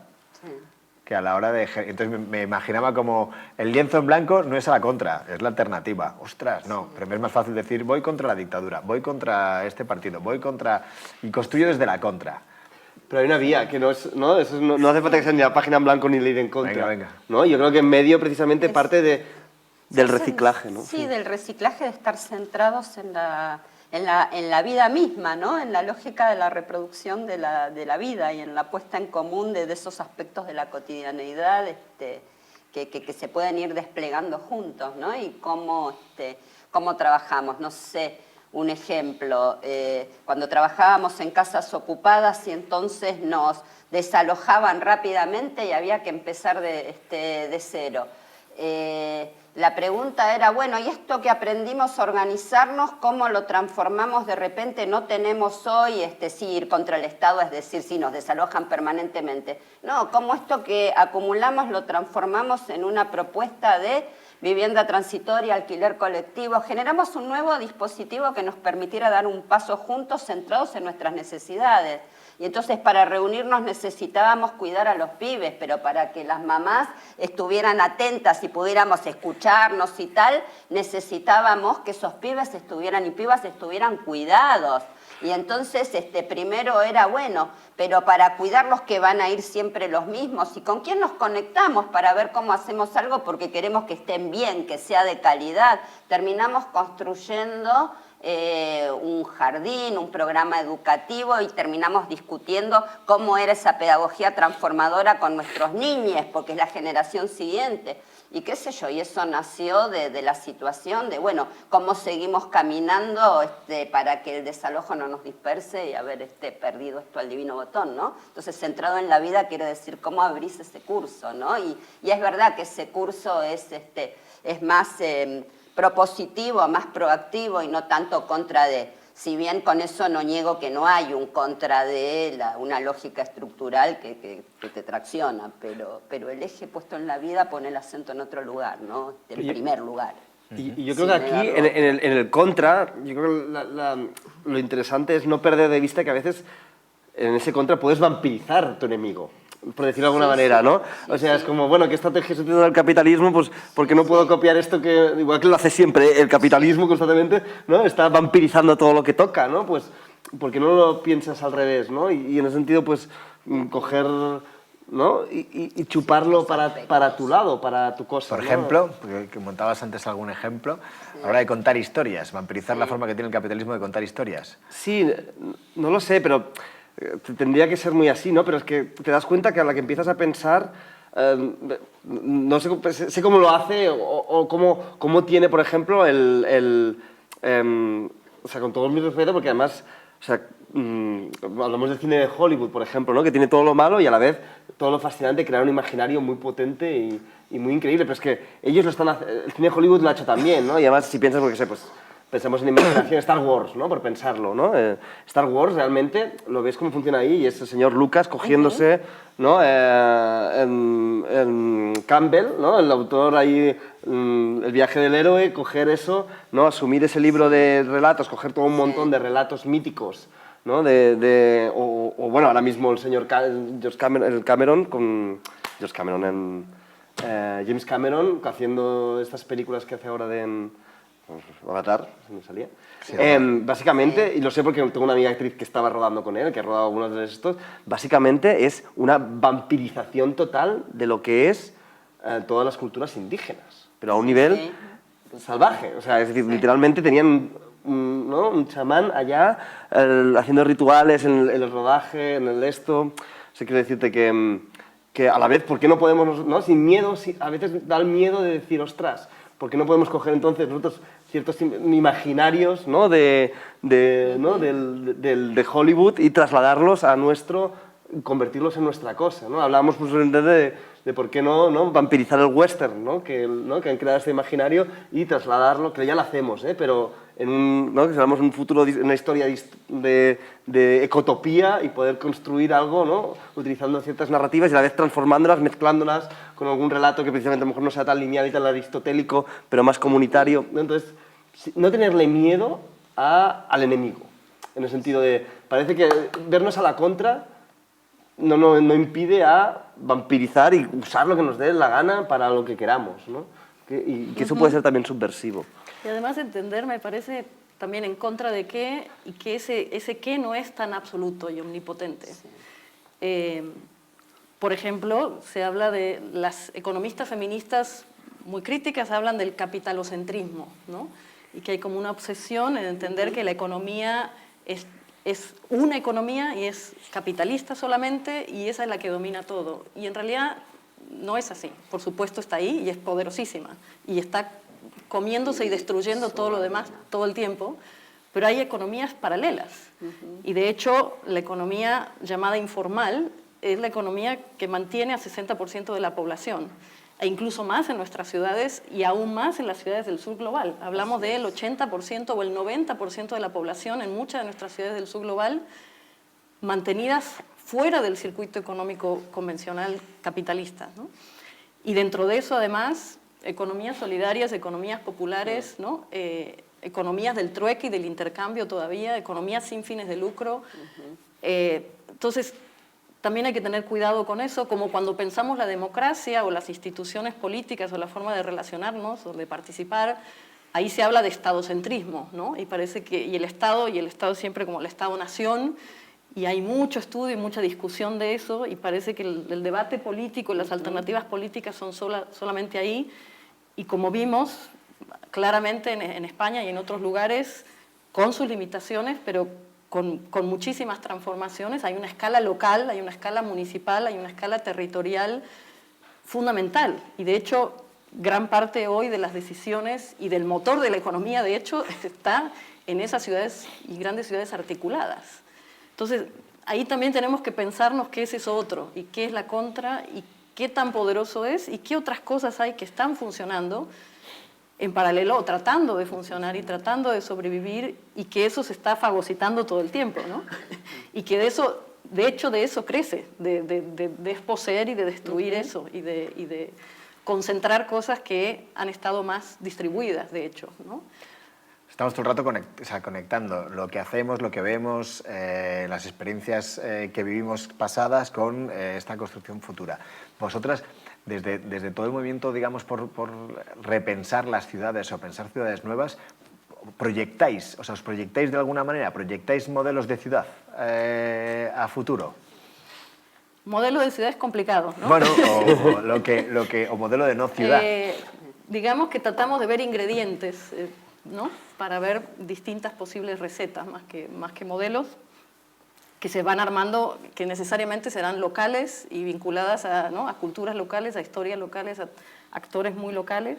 que a la hora de... Entonces me imaginaba como el lienzo en blanco no es a la contra, es la alternativa. Ostras, no, pero me es más fácil decir voy contra la dictadura, voy contra este partido, voy contra... y construyo desde la contra. Pero hay una vía, que no hace falta que sea ni la página en blanco ni la ir en contra. Venga. ¿No? Yo creo que en medio precisamente parte del reciclaje, ¿no? Sí, del reciclaje, de estar centrados en la vida misma, ¿no? En la lógica de la reproducción de la vida y en la puesta en común de esos aspectos de la cotidianeidad que se pueden ir desplegando juntos, ¿no? Y cómo trabajamos, no sé... Un ejemplo, cuando trabajábamos en casas ocupadas y entonces nos desalojaban rápidamente y había que empezar de cero. La pregunta era, bueno, ¿y esto que aprendimos a organizarnos, cómo lo transformamos de repente? No tenemos hoy, sí, ir contra el Estado, es decir, si nos desalojan permanentemente. No, ¿cómo esto que acumulamos lo transformamos en una propuesta de vivienda transitoria, alquiler colectivo? Generamos un nuevo dispositivo que nos permitiera dar un paso juntos centrados en nuestras necesidades. Y entonces para reunirnos necesitábamos cuidar a los pibes, pero para que las mamás estuvieran atentas y pudiéramos escucharnos y tal, necesitábamos que esos pibes y pibas estuvieran cuidados. Y entonces primero era, bueno, pero para cuidarlos que van a ir siempre los mismos, ¿y con quién nos conectamos para ver cómo hacemos algo? Porque queremos que estén bien, que sea de calidad. Terminamos construyendo un jardín, un programa educativo y terminamos discutiendo cómo era esa pedagogía transformadora con nuestros niños, porque es la generación siguiente. Y qué sé yo, y eso nació de la situación de, bueno, cómo seguimos caminando para que el desalojo no nos disperse y haber perdido esto al divino botón, ¿no? Entonces, centrado en la vida quiere decir cómo abrís ese curso, ¿no? Y es verdad que ese curso es más propositivo, más proactivo y no tanto contra de... Si bien con eso no niego que no hay un contra de una lógica estructural que te tracciona, pero el eje puesto en la vida pone el acento en otro lugar, ¿no? En primer lugar. Y yo creo que aquí, en el contra, yo creo que lo interesante es no perder de vista que a veces en ese contra puedes vampirizar a tu enemigo, por decirlo de alguna manera, ¿no? O sea, es como, bueno, ¿qué estrategia se utiliza el capitalismo? Pues porque no puedo copiar esto que, igual que lo hace siempre, el capitalismo constantemente, ¿no? Está vampirizando todo lo que toca, ¿no? Pues, ¿por qué no lo piensas al revés, ¿no? Y en ese sentido, pues, coger, ¿no? Y chuparlo para tu lado, para tu cosa. Por ¿no? ejemplo, que montabas antes algún ejemplo, a la hora de contar historias, vampirizar la forma que tiene el capitalismo de contar historias. Sí, no lo sé, pero tendría que ser muy así, ¿no? Pero es que te das cuenta que a la que empiezas a pensar, no sé cómo lo hace o cómo tiene, por ejemplo, o sea, con todos mis respetos, porque además, o sea, hablamos del cine de Hollywood, por ejemplo, ¿no? Que tiene todo lo malo y a la vez todo lo fascinante, crear un imaginario muy potente y muy increíble, pero es que ellos lo están haciendo, el cine de Hollywood lo ha hecho también, ¿no? Y además, si piensas, porque sé, pues pensamos en imaginación, Star Wars, ¿no? Por pensarlo, ¿no? Star Wars realmente lo ves cómo funciona ahí y es el señor Lucas cogiéndose, ¿no? En Campbell, ¿no? El autor ahí, El viaje del héroe, coger eso, ¿no? Asumir ese libro de relatos, coger todo un montón de relatos míticos, ¿no? O bueno, ahora mismo el señor James Cameron haciendo estas películas que hace ahora de Avatar, se me salía. Sí, básicamente, y lo sé porque tengo una amiga actriz que estaba rodando con él, que ha rodado algunos de estos, básicamente es una vampirización total de lo que es todas las culturas indígenas, pero a un nivel salvaje. O sea, es decir, literalmente tenían un chamán allá haciendo rituales en el rodaje, en el esto. O sea, quiero decirte que a la vez, ¿por qué no podemos, ¿no? Sin miedo, a veces da el miedo de decir, ostras, ¿por qué no podemos coger entonces nosotros ciertos imaginarios, ¿no? de Hollywood y trasladarlos a convertirlos en nuestra cosa, ¿no? Hablábamos pues, de por qué no vampirizar el western, ¿no? Que han creado este imaginario y trasladarlo, que ya lo hacemos, pero que seamos un futuro, una historia de ecotopía y poder construir algo, ¿no? Utilizando ciertas narrativas y a la vez transformándolas, mezclándolas con algún relato que precisamente a lo mejor no sea tan lineal y tan aristotélico, pero más comunitario. Entonces, no tenerle miedo al enemigo, en el sentido de, parece que vernos a la contra no impide a vampirizar y usar lo que nos dé la gana para lo que queramos, ¿no? Y que eso puede ser también subversivo. Y además entender, me parece, también en contra de qué, y que ese qué no es tan absoluto y omnipotente. Sí. Por ejemplo, se habla de, las economistas feministas muy críticas hablan del capitalocentrismo, ¿no? Y que hay como una obsesión en entender que la economía es una economía y es capitalista solamente y esa es la que domina todo. Y en realidad no es así. Por supuesto está ahí y es poderosísima y está comiéndose y destruyendo todo lo demás todo el tiempo, pero hay economías paralelas. Y de hecho la economía llamada informal es la economía que mantiene a 60% de la población, e incluso más en nuestras ciudades y aún más en las ciudades del sur global. Hablamos del 80% o el 90% de la población en muchas de nuestras ciudades del sur global mantenidas fuera del circuito económico convencional capitalista, ¿no? Y dentro de eso, además, economías solidarias, economías populares, ¿no? Economías del trueque y del intercambio todavía, economías sin fines de lucro. Entonces, también hay que tener cuidado con eso, como cuando pensamos la democracia o las instituciones políticas o la forma de relacionarnos o de participar, ahí se habla de estadocentrismo, ¿no? Y parece que el Estado siempre como el Estado-nación, y hay mucho estudio y mucha discusión de eso, y parece que el debate político y las alternativas políticas son solamente ahí, y como vimos claramente en España y en otros lugares, con sus limitaciones, pero con muchísimas transformaciones, hay una escala local, hay una escala municipal, hay una escala territorial fundamental, y de hecho gran parte hoy de las decisiones y del motor de la economía, de hecho, está en esas ciudades y grandes ciudades articuladas. Entonces, ahí también tenemos que pensarnos qué es eso otro, y qué es la contra, y qué tan poderoso es, y qué otras cosas hay que están funcionando en paralelo, tratando de funcionar y tratando de sobrevivir, y que eso se está fagocitando todo el tiempo, ¿no? Y que de hecho de eso crece, de desposeer y de destruir eso, y de concentrar cosas que han estado más distribuidas, de hecho, ¿no? Estamos todo el rato conectando lo que hacemos, lo que vemos, las experiencias que vivimos pasadas con esta construcción futura. Vosotras, desde todo el movimiento, digamos, por repensar las ciudades o pensar ciudades nuevas, proyectáis, o sea, os proyectáis de alguna manera, proyectáis modelos de ciudad a futuro. Modelo de ciudad es complicado, ¿no? Bueno, o modelo de no ciudad. Digamos que tratamos de ver ingredientes, ¿no? Para ver distintas posibles recetas, más que modelos, que se van armando, que necesariamente serán locales y vinculadas a, ¿no? a culturas locales, a historias locales, a actores muy locales,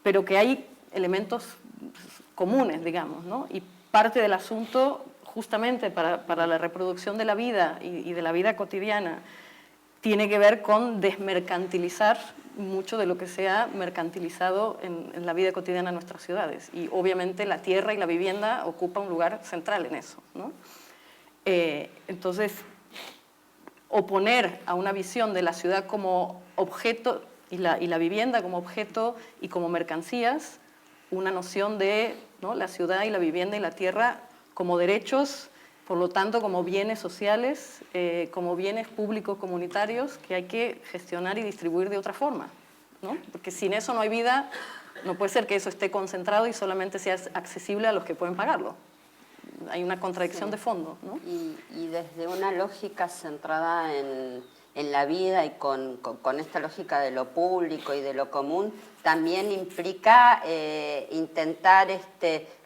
pero que hay elementos comunes, digamos, ¿no? Y parte del asunto, justamente para la reproducción de la vida y de la vida cotidiana, tiene que ver con desmercantilizar mucho de lo que se ha mercantilizado en la vida cotidiana de nuestras ciudades. Y obviamente la tierra y la vivienda ocupan un lugar central en eso, ¿no? Entonces, oponer a una visión de la ciudad como objeto y la vivienda como objeto y como mercancías, una noción de, ¿no? la ciudad y la vivienda y la tierra como derechos, por lo tanto como bienes sociales, como bienes públicos comunitarios que hay que gestionar y distribuir de otra forma, ¿no? Porque sin eso no hay vida, no puede ser que eso esté concentrado y solamente sea accesible a los que pueden pagarlo. Hay una contradicción de fondo, ¿no? Y desde una lógica centrada en la vida y con esta lógica de lo público y de lo común, también implica intentar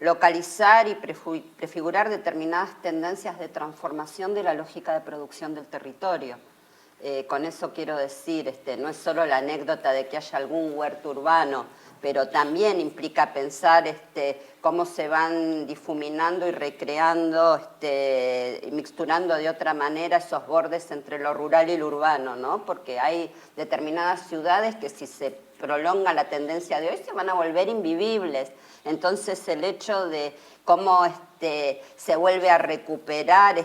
localizar y prefigurar determinadas tendencias de transformación de la lógica de producción del territorio. Con eso quiero decir, no es solo la anécdota de que haya algún huerto urbano, pero también implica pensar cómo se van difuminando y recreando, mixturando de otra manera esos bordes entre lo rural y lo urbano, ¿no? Porque hay determinadas ciudades que si se prolonga la tendencia de hoy se van a volver invivibles. Entonces el hecho de cómo se vuelve a recuperar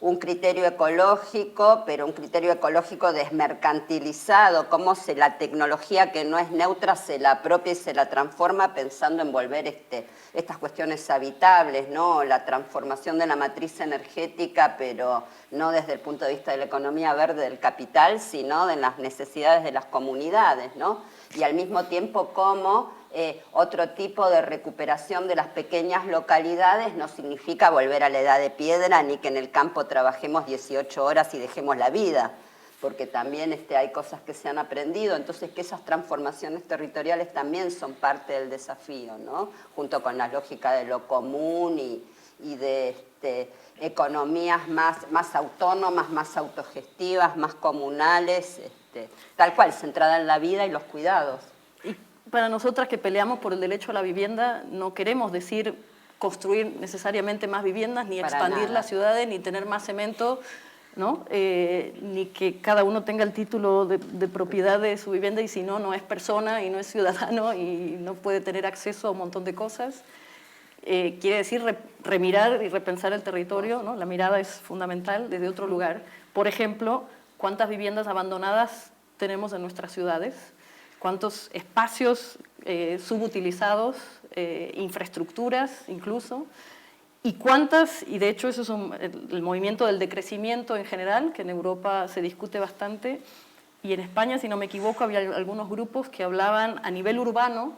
un criterio ecológico, pero un criterio ecológico desmercantilizado, cómo la tecnología que no es neutra se la apropia y se la transforma pensando en volver estas cuestiones habitables, ¿no? La transformación de la matriz energética, pero no desde el punto de vista de la economía verde del capital, sino de las necesidades de las comunidades, ¿no? Y al mismo tiempo cómo otro tipo de recuperación de las pequeñas localidades no significa volver a la edad de piedra ni que en el campo trabajemos 18 horas y dejemos la vida, porque también hay cosas que se han aprendido, entonces que esas transformaciones territoriales también son parte del desafío, ¿no? Junto con la lógica de lo común y de economías más autónomas, más autogestivas, más comunales, tal cual, centrada en la vida y los cuidados. Para nosotras que peleamos por el derecho a la vivienda, no queremos decir construir necesariamente más viviendas, ni expandir las ciudades, ni tener más cemento, ¿no? Ni que cada uno tenga el título de propiedad de su vivienda y si no, no es persona y no es ciudadano y no puede tener acceso a un montón de cosas. Quiere decir remirar y repensar el territorio, ¿no? La mirada es fundamental desde otro lugar. Por ejemplo, ¿cuántas viviendas abandonadas tenemos en nuestras ciudades? ¿Cuántos espacios subutilizados, infraestructuras incluso? ¿Y cuántas, y de hecho eso es el movimiento del decrecimiento en general, que en Europa se discute bastante, y en España, si no me equivoco, había algunos grupos que hablaban a nivel urbano,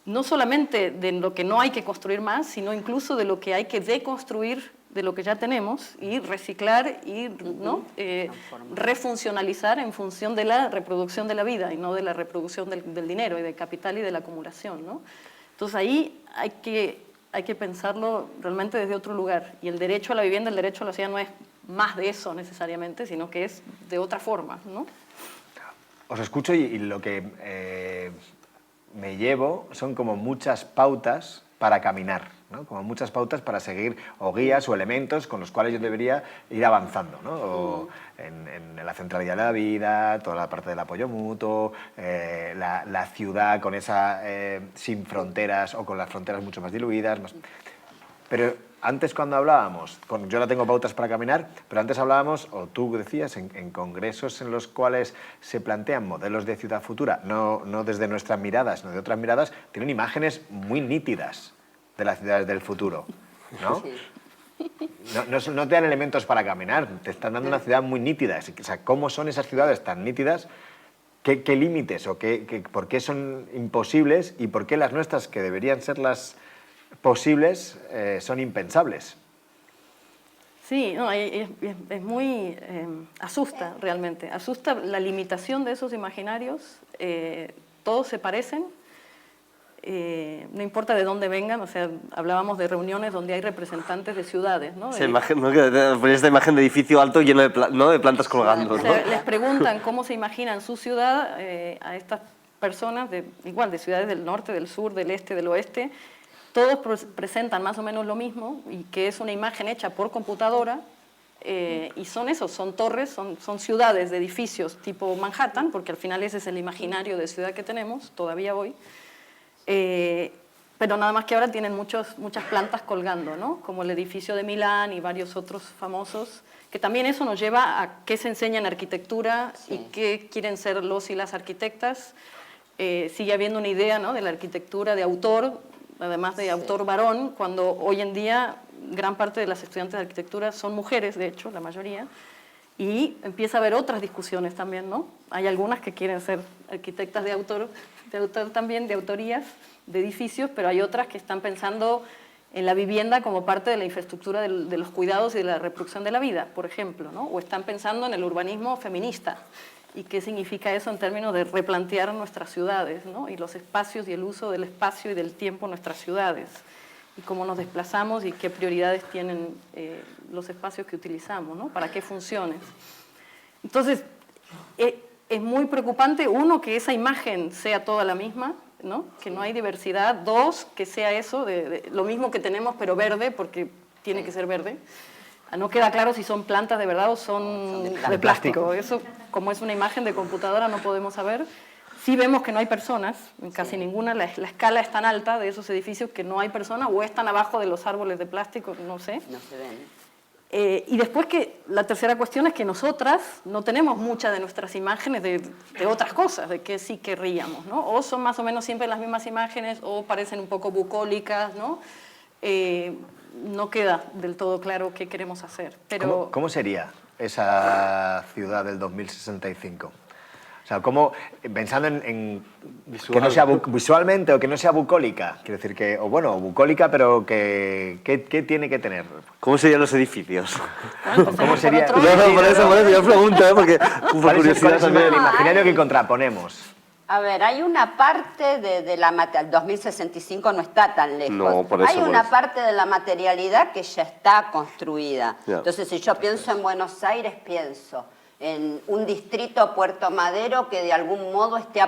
no solamente de lo que no hay que construir más, sino incluso de lo que hay que deconstruir de lo que ya tenemos y reciclar y ¿no? Refuncionalizar en función de la reproducción de la vida y no de la reproducción del dinero y del capital y de la acumulación, ¿no? Entonces ahí hay que pensarlo realmente desde otro lugar. Y el derecho a la vivienda, el derecho a la ciudad no es más de eso necesariamente, sino que es de otra forma, ¿no? Os escucho y lo que me llevo son como muchas pautas para caminar, ¿no? Como muchas pautas para seguir, o guías o elementos con los cuales yo debería ir avanzando, ¿no? O en la centralidad de la vida, toda la parte del apoyo mutuo, la ciudad con esa sin fronteras o con las fronteras mucho más diluidas. Pero antes cuando hablábamos, yo no tengo pautas para caminar, pero antes hablábamos, o tú decías, en congresos en los cuales se plantean modelos de ciudad futura, no desde nuestras miradas, sino de otras miradas, tienen imágenes muy nítidas de las ciudades del futuro, ¿no? Sí. No te dan elementos para caminar, te están dando una ciudad muy nítida. O sea, ¿cómo son esas ciudades tan nítidas? ¿Qué límites o por qué son imposibles y por qué las nuestras, que deberían ser las posibles, son impensables? Sí, no, es muy... asusta realmente, asusta la limitación de esos imaginarios, todos se parecen, no importa de dónde vengan, o sea, hablábamos de reuniones donde hay representantes de ciudades, ¿no? Esta imagen de edificio alto lleno de plantas colgando, O ¿no? sea, les preguntan cómo se imaginan su ciudad a estas personas, igual de ciudades del norte, del sur, del este, del oeste. Todos presentan más o menos lo mismo, y que es una imagen hecha por computadora, y son torres, son ciudades de edificios tipo Manhattan, porque al final ese es el imaginario de ciudad que tenemos todavía hoy. Pero nada más que ahora tienen muchas plantas colgando, ¿no? Como el edificio de Milán y varios otros famosos, que también eso nos lleva a qué se enseña en arquitectura, sí, y qué quieren ser los y las arquitectas. Sigue habiendo una idea, ¿no?, de la arquitectura de autor, además de sí, autor varón, cuando hoy en día gran parte de las estudiantes de arquitectura son mujeres, de hecho, la mayoría, y empieza a haber otras discusiones también, ¿no? Hay algunas que quieren ser arquitectas de autor también, de autorías, de edificios, pero hay otras que están pensando en la vivienda como parte de la infraestructura de los cuidados y de la reproducción de la vida, por ejemplo, ¿no? O están pensando en el urbanismo feminista, y qué significa eso en términos de replantear nuestras ciudades, ¿no? Y los espacios y el uso del espacio y del tiempo en nuestras ciudades, y cómo nos desplazamos y qué prioridades tienen los espacios que utilizamos, ¿no? Para qué funciones. Entonces, es muy preocupante, uno, que esa imagen sea toda la misma, ¿no? Que no hay diversidad. Dos, que sea eso, lo mismo que tenemos pero verde, porque tiene que ser verde. No queda claro si son plantas de verdad o son de plástico. Eso, como es una imagen de computadora, no podemos saber. Sí vemos que no hay personas, en casi ninguna. La escala es tan alta de esos edificios que no hay personas, o están abajo de los árboles de plástico, no sé. No se ven. Y después, que la tercera cuestión es que nosotras no tenemos muchas de nuestras imágenes de otras cosas, de que sí querríamos, ¿no? O son más o menos siempre las mismas imágenes, o parecen un poco bucólicas, ¿no? No queda del todo claro qué queremos hacer. Pero... ¿Cómo sería esa ciudad del 2065? O sea, pensando en que no sea visualmente, o que no sea bucólica, quiero decir que, o bucólica, pero ¿qué tiene que tener? ¿Cómo serían los edificios? ¿Cómo sería? Por eso yo pregunto, porque ¿Cuál es el imaginario que contraponemos? A ver, hay una parte de la materialidad, el 2065 no está tan lejos. No, por eso, hay una parte de la materialidad que ya está construida. Ya. Entonces, si yo pienso en Buenos Aires, pienso en un distrito, Puerto Madero, que de algún modo esté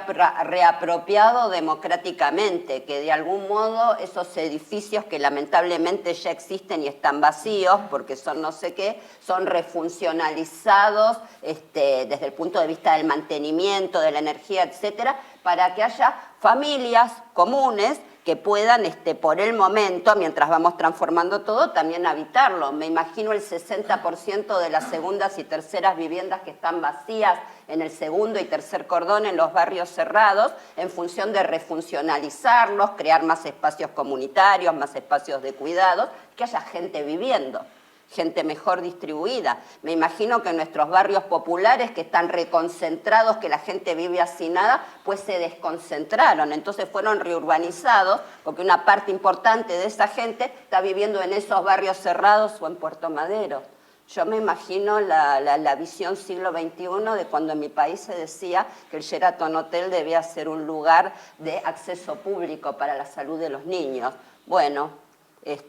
reapropiado democráticamente, que de algún modo esos edificios que lamentablemente ya existen y están vacíos porque son no sé qué, son refuncionalizados desde el punto de vista del mantenimiento, de la energía, etcétera, para que haya familias comunes que puedan, por el momento, mientras vamos transformando todo, también habitarlo. Me imagino el 60% de las segundas y terceras viviendas que están vacías en el segundo y tercer cordón en los barrios cerrados, en función de refuncionalizarlos, crear más espacios comunitarios, más espacios de cuidados, que haya gente viviendo, gente mejor distribuida. Me imagino que en nuestros barrios populares, que están reconcentrados, que la gente vive hacinada, pues se desconcentraron, entonces fueron reurbanizados, porque una parte importante de esa gente está viviendo en esos barrios cerrados o en Puerto Madero. Yo me imagino la visión siglo XXI de cuando en mi país se decía que el Sheraton Hotel debía ser un lugar de acceso público para la salud de los niños. Bueno,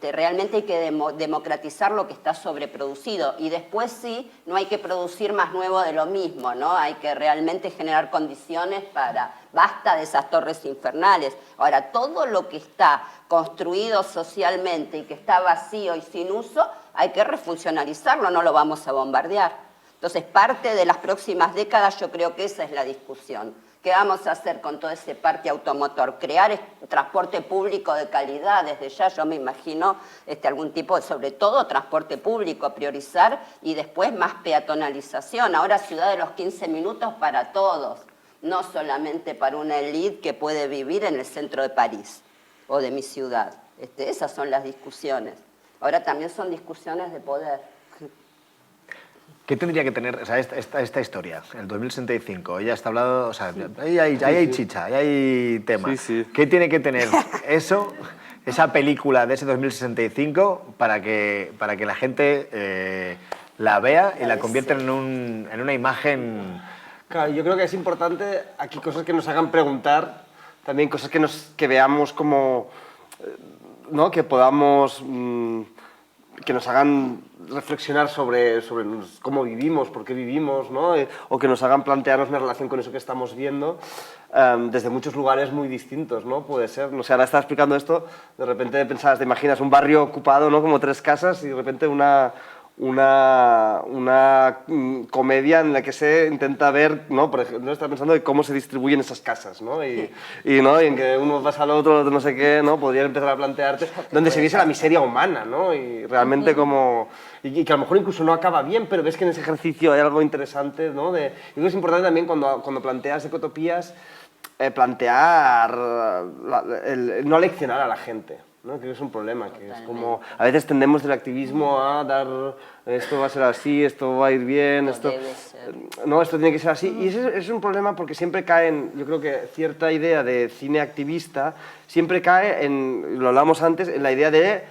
realmente hay que democratizar lo que está sobreproducido, y después sí, no hay que producir más nuevo de lo mismo, ¿no? Hay que realmente generar condiciones para... Basta de esas torres infernales. Ahora, todo lo que está construido socialmente y que está vacío y sin uso, hay que refuncionalizarlo, no lo vamos a bombardear. Entonces, parte de las próximas décadas yo creo que esa es la discusión. ¿Qué vamos a hacer con todo ese parque automotor? Crear transporte público de calidad. Desde ya yo me imagino algún tipo de, sobre todo, transporte público, priorizar y después más peatonalización. Ahora ciudad de los 15 minutos para todos, no solamente para una élite que puede vivir en el centro de París o de mi ciudad. Esas son las discusiones. Ahora también son discusiones de poder. ¿Qué tendría que tener, o sea, esta historia, el 2065? Ya está hablado, o sea, ahí hay chicha, ahí hay tema. ¿Qué tiene que tener eso, esa película de ese 2065 para que la gente la vea y la convierta en una imagen? Claro, yo creo que es importante aquí cosas que nos hagan preguntar, también cosas que veamos como, ¿no? Que podamos, que nos hagan reflexionar sobre cómo vivimos, por qué vivimos, ¿no? O que nos hagan plantearnos una relación con eso que estamos viendo desde muchos lugares muy distintos, ¿no? Puede ser, no sé, ahora estaba explicando esto, de repente pensabas, te imaginas un barrio ocupado, ¿no? Como 3 casas y de repente una comedia en la que se intenta ver, ¿no? Por ejemplo, está pensando de cómo se distribuyen esas casas, ¿no? Y en que uno pasa al otro, no sé qué, ¿no? Podrías empezar a plantearte donde se viese la miseria humana, ¿no? Y realmente como... Y que a lo mejor incluso no acaba bien, pero ves que en ese ejercicio hay algo interesante, ¿no? Yo creo que es importante también cuando planteas ecotopías, plantear, no leccionar a la gente. ¿No? Creo que es un problema, que totalmente. Es como, a veces tendemos del activismo a dar, esto va a ser así, esto va a ir bien, esto tiene que ser así, y ese es un problema porque siempre cae en, yo creo que cierta idea de cine activista, siempre cae en, lo hablamos antes, en la idea de,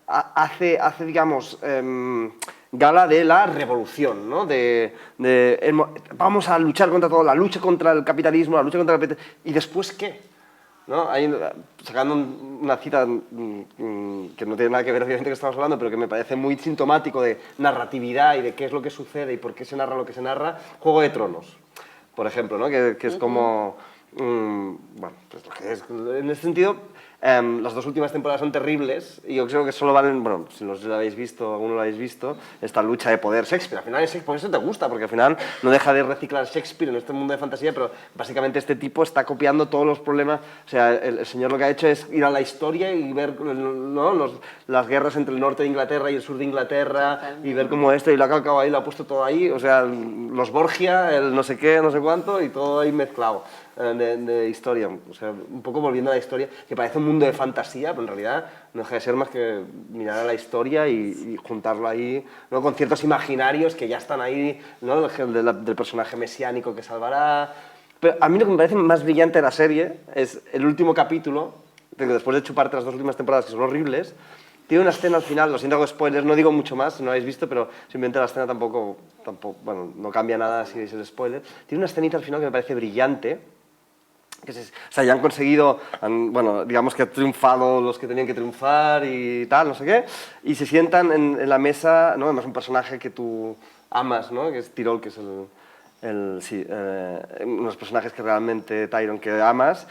hace digamos, gala de la revolución, ¿no? Vamos a luchar contra todo, la lucha contra el capitalismo, la lucha contra el ¿y después qué? ¿No? Sacando una cita que no tiene nada que ver obviamente que estamos hablando, pero que me parece muy sintomático de narratividad y de qué es lo que sucede y por qué se narra lo que se narra, Juego de Tronos, por ejemplo, ¿no? que es como... bueno, pues lo que es, en ese sentido, las 2 últimas temporadas son terribles y yo creo que solo valen, bueno, si no lo habéis visto, alguno lo habéis visto, esta lucha de poder Shakespeare. Al final es Shakespeare, por eso te gusta, porque al final no deja de reciclar Shakespeare en este mundo de fantasía, pero básicamente este tipo está copiando todos los problemas. O sea, el señor lo que ha hecho es ir a la historia y ver, ¿no? las guerras entre el norte de Inglaterra y el sur de Inglaterra y ver cómo esto, y lo ha calcado ahí, lo ha puesto todo ahí, o sea, los Borgia, el no sé qué, no sé cuánto, y todo ahí mezclado. De historia, o sea, un poco volviendo a la historia, que parece un mundo de fantasía, pero en realidad no deja de ser más que mirar a la historia y juntarlo ahí, ¿no? Con ciertos imaginarios que ya están ahí, ¿no? del personaje mesiánico que salvará. Pero a mí lo que me parece más brillante de la serie es el último capítulo, que después de chuparte las 2 últimas temporadas, que son horribles, tiene una escena al final, lo siento, hago spoilers, no digo mucho más, si no lo habéis visto, pero simplemente la escena tampoco, bueno, no cambia nada si es el spoiler. Tiene una escenita al final que me parece brillante, o sea, ya han conseguido, bueno, digamos que han triunfado los que tenían que triunfar y tal, no sé qué, y se sientan en la mesa, ¿no? Además un personaje que tú amas, ¿no? Que es Tyrell, que es uno de los personajes que realmente, Tyrion, que amas,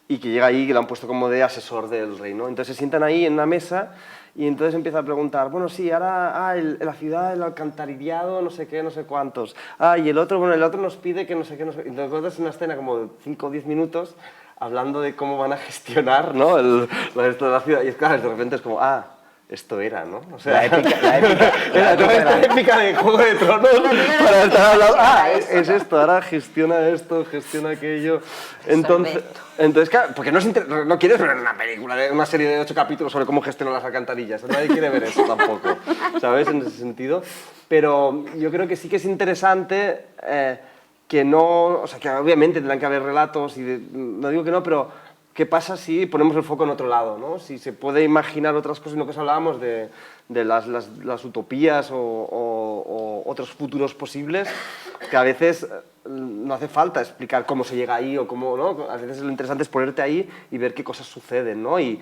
y que llega ahí, que lo han puesto como de asesor del rey, ¿no? Entonces se sientan ahí en una mesa y entonces empieza a preguntar, bueno, sí, ahora la ciudad, el alcantarillado, no sé qué, no sé cuántos. Y el otro nos pide que no sé qué, no sé qué. Entonces es una escena como de 5 o 10 minutos hablando de cómo van a gestionar, ¿no? Esto de la ciudad. Y claro, de repente es como, esto era, ¿no? O sea, la épica de Juego de Tronos para estar hablando, es esto, ahora gestiona esto, gestiona aquello. Entonces claro, porque no quieres ver una película, una serie de 8 capítulos sobre cómo gestionan las alcantarillas, nadie quiere ver eso tampoco, ¿sabes? En ese sentido. Pero yo creo que sí que es interesante que no, o sea, que obviamente tendrán que haber relatos, no digo que no, pero ¿qué pasa si ponemos el foco en otro lado, ¿no? Si se puede imaginar otras cosas, en lo que os hablábamos de las utopías o otros futuros posibles, que a veces no hace falta explicar cómo se llega ahí o cómo, ¿no? A veces lo interesante es ponerte ahí y ver qué cosas suceden, ¿no? Y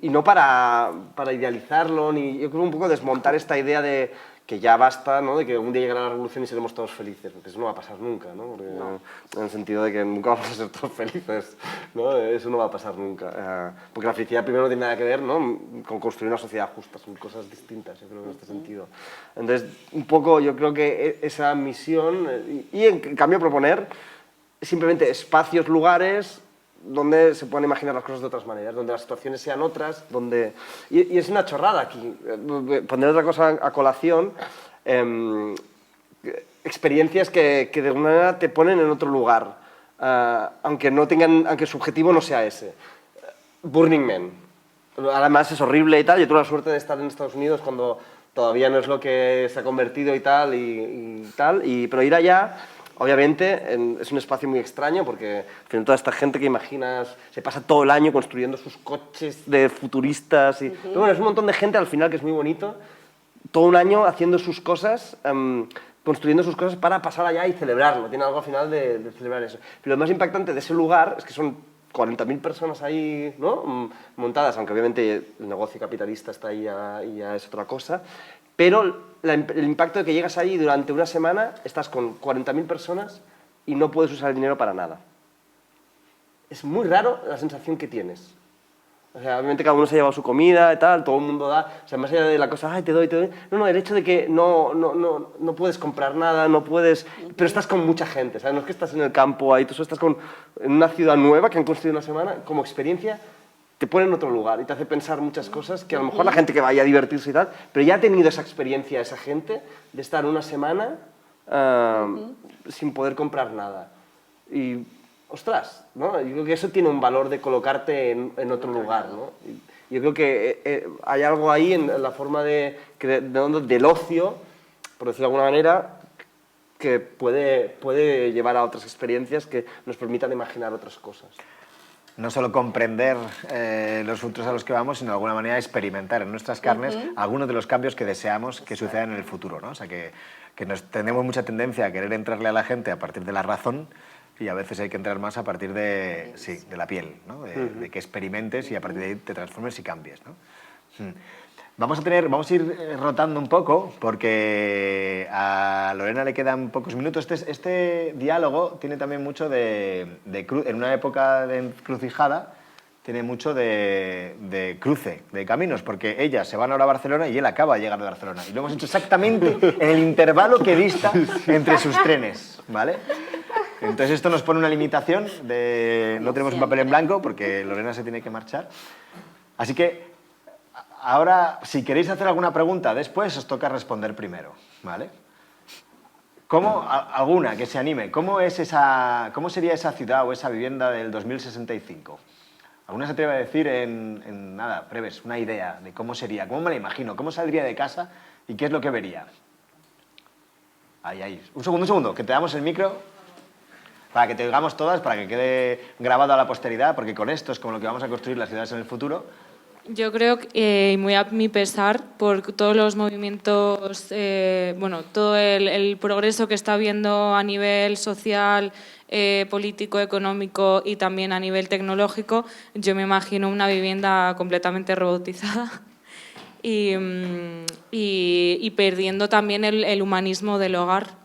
no para idealizarlo, ni yo creo un poco desmontar esta idea de que ya basta, ¿no? De que un día llegará la revolución y seremos todos felices, porque eso no va a pasar nunca, ¿no? Porque, en el sentido de que nunca vamos a ser todos felices, ¿no? Eso no va a pasar nunca, porque la felicidad primero no tiene nada que ver, ¿no? Con construir una sociedad justa, son cosas distintas, yo creo, en este sentido. Entonces, un poco yo creo que esa misión, y en cambio proponer simplemente espacios, lugares donde se puedan imaginar las cosas de otras maneras, donde las situaciones sean otras, donde... Y es una chorrada aquí. Poner otra cosa a colación, experiencias que de alguna manera te ponen en otro lugar, aunque su objetivo no sea ese. Burning Man. Además es horrible y tal. Yo tuve la suerte de estar en Estados Unidos cuando todavía no es lo que se ha convertido y tal, pero ir allá, obviamente, es un espacio muy extraño porque al final toda esta gente que imaginas se pasa todo el año construyendo sus coches de futuristas. Pero bueno, es un montón de gente al final que es muy bonito, todo un año haciendo sus cosas, construyendo sus cosas para pasar allá y celebrarlo. Tiene algo al final de celebrar eso. Pero lo más impactante de ese lugar es que son 40.000 personas ahí, ¿no?, montadas, aunque obviamente el negocio capitalista está ahí y ya es otra cosa, pero el impacto de que llegas ahí durante una semana, estás con 40.000 personas y no puedes usar el dinero para nada. Es muy raro la sensación que tienes. O sea, obviamente cada uno se ha llevado su comida y tal, todo el mundo da, o sea, más allá de la cosa, ay, te doy. No, el hecho de que no puedes comprar nada, no puedes, pero estás con mucha gente, ¿sabes? No es que estás en el campo ahí, tú solo estás en una ciudad nueva que han construido una semana, como experiencia, te pone en otro lugar y te hace pensar muchas cosas que a lo mejor la gente que vaya a divertirse y tal, pero ya ha tenido esa experiencia esa gente de estar una semana sin poder comprar nada. Y ostras, ¿no? Yo creo que eso tiene un valor de colocarte en otro lugar, ¿no? Y yo creo que hay algo ahí en la forma del ocio, por decirlo de alguna manera, que puede llevar a otras experiencias que nos permitan imaginar otras cosas. No solo comprender los futuros a los que vamos, sino de alguna manera experimentar en nuestras carnes algunos de los cambios que deseamos que sucedan en el futuro, ¿no? O sea, que tenemos mucha tendencia a querer entrarle a la gente a partir de la razón, y a veces hay que entrar más a partir de la piel, ¿no? De que experimentes y a partir de ahí te transformes y cambies, ¿no? Vamos a ir rotando un poco porque a Lorena le quedan pocos minutos. Este diálogo tiene también mucho en una época de encrucijada, tiene mucho de cruce de caminos, porque ella se van ahora a Barcelona y él acaba de llegar de Barcelona. Y lo hemos hecho exactamente en el intervalo que dista entre sus trenes, ¿vale? Entonces esto nos pone una limitación no tenemos un papel en blanco porque Lorena se tiene que marchar. Así que ahora, si queréis hacer alguna pregunta después, os toca responder primero, ¿vale? Alguna que se anime, ¿cómo sería esa ciudad o esa vivienda del 2065? ¿Alguna se atreve a decir en nada, breves, una idea de cómo sería? ¿Cómo me la imagino? ¿Cómo saldría de casa y qué es lo que vería? Ahí. Un segundo, que te damos el micro para que te oigamos todas, para que quede grabado a la posteridad, porque con esto es como lo que vamos a construir las ciudades en el futuro. Yo creo que, muy a mi pesar, por todos los movimientos, todo el progreso que está habiendo a nivel social, político, económico y también a nivel tecnológico, yo me imagino una vivienda completamente robotizada y perdiendo también el humanismo del hogar.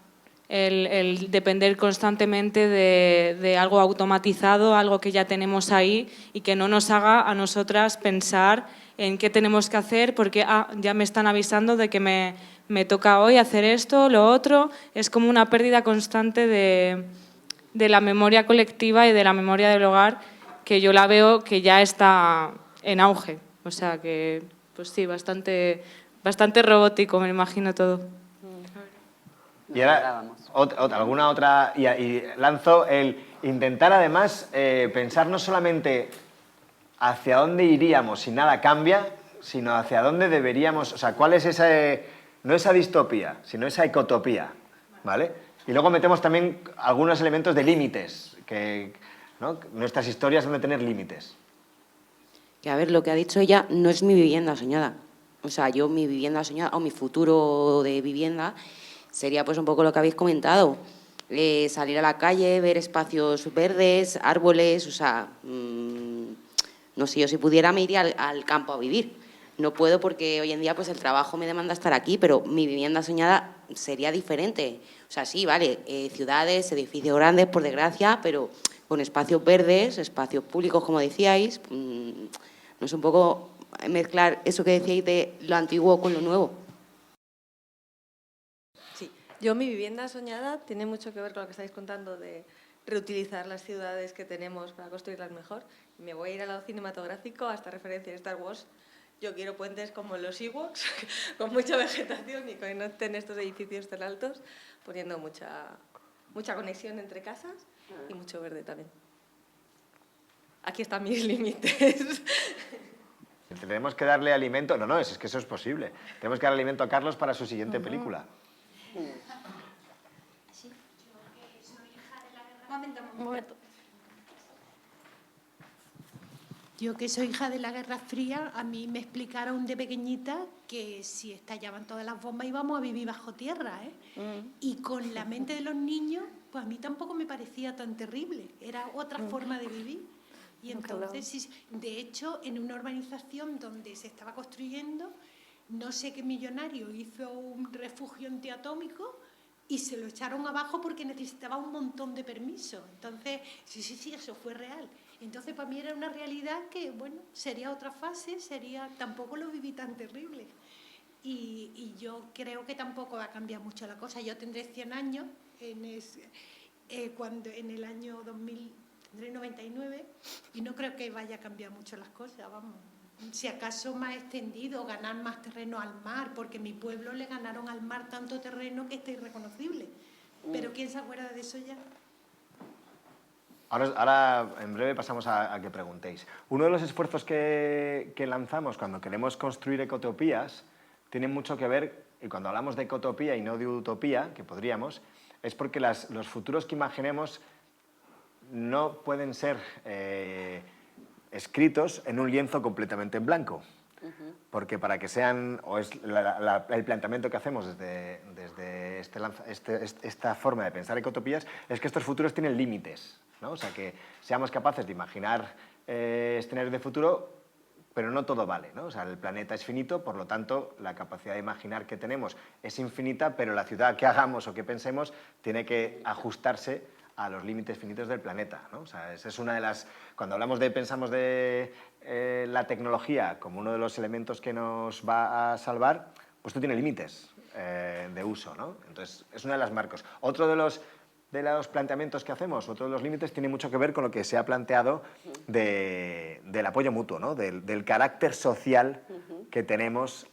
El depender constantemente de algo automatizado, algo que ya tenemos ahí y que no nos haga a nosotras pensar en qué tenemos que hacer porque ya me están avisando de que me toca hoy hacer esto, lo otro. Es como una pérdida constante de la memoria colectiva y de la memoria del hogar, que yo la veo que ya está en auge. O sea que, pues sí, bastante robótico, me imagino todo. Y ahora, alguna otra, y lanzo el intentar además pensar no solamente hacia dónde iríamos si nada cambia, sino hacia dónde deberíamos, o sea, cuál es no esa distopía, sino esa ecotopía, ¿vale? Y luego metemos también algunos elementos de límites, ¿no? Nuestras historias han de tener límites. Que a ver, lo que ha dicho ella no es mi vivienda soñada. O sea, mi vivienda soñada o mi futuro de vivienda sería pues un poco lo que habéis comentado, salir a la calle, ver espacios verdes, árboles, o sea, no sé, yo si pudiera me iría al campo a vivir. No puedo porque hoy en día pues el trabajo me demanda estar aquí, pero mi vivienda soñada sería diferente. O sea, sí, vale, ciudades, edificios grandes, por desgracia, pero con espacios verdes, espacios públicos, como decíais, no sé, un poco mezclar eso que decíais de lo antiguo con lo nuevo. Sí, yo mi vivienda soñada tiene mucho que ver con lo que estáis contando de reutilizar las ciudades que tenemos para construirlas mejor. Me voy a ir al lado cinematográfico, a esta referencia de Star Wars. Yo quiero puentes como los Ewoks, con mucha vegetación y que no estén estos edificios tan altos, poniendo mucha conexión entre casas y mucho verde también. Aquí están mis límites. Tenemos que darle alimento. No, es que eso es posible. Tenemos que darle alimento a Carlos para su siguiente película. Un momento. Yo que soy hija de la Guerra Fría, a mí me explicaron de pequeñita que si estallaban todas las bombas íbamos a vivir bajo tierra, ¿eh? Y con la mente de los niños, pues a mí tampoco me parecía tan terrible, era otra forma de vivir. Y entonces, sí, de hecho, en una urbanización donde se estaba construyendo, no sé qué millonario hizo un refugio antiatómico y se lo echaron abajo porque necesitaba un montón de permisos. Entonces, sí, eso fue real. Entonces, para mí era una realidad que, bueno, sería otra fase, tampoco lo viví tan terrible. Y yo creo que tampoco va a cambiar mucho la cosa. Yo tendré 100 años, cuando en el año 2000 tendré 99, y no creo que vaya a cambiar mucho las cosas, vamos. Si acaso más extendido, ganar más terreno al mar, porque en mi pueblo le ganaron al mar tanto terreno que está irreconocible. Pero ¿quién se acuerda de eso ya? Ahora en breve pasamos a que preguntéis. Uno de los esfuerzos que lanzamos cuando queremos construir ecotopías tiene mucho que ver, y cuando hablamos de ecotopía y no de utopía, que podríamos, es porque los futuros que imaginemos no pueden ser escritos en un lienzo completamente en blanco. Porque para que sean, o es el planteamiento que hacemos desde esta forma de pensar ecotopías, es que estos futuros tienen límites, ¿no? O sea, que seamos capaces de imaginar escenarios de futuro, pero no todo vale, ¿no? O sea, el planeta es finito, por lo tanto, la capacidad de imaginar que tenemos es infinita, pero la ciudad que hagamos o que pensemos tiene que ajustarse a los límites finitos del planeta, ¿no? O sea, esa es una de las... Cuando pensamos de la tecnología como uno de los elementos que nos va a salvar, pues esto tiene límites de uso, ¿no? Entonces, es uno de los marcos. Otro de los planteamientos que hacemos, otro de los límites, tiene mucho que ver con lo que se ha planteado del apoyo mutuo, ¿no? Del carácter social que tenemos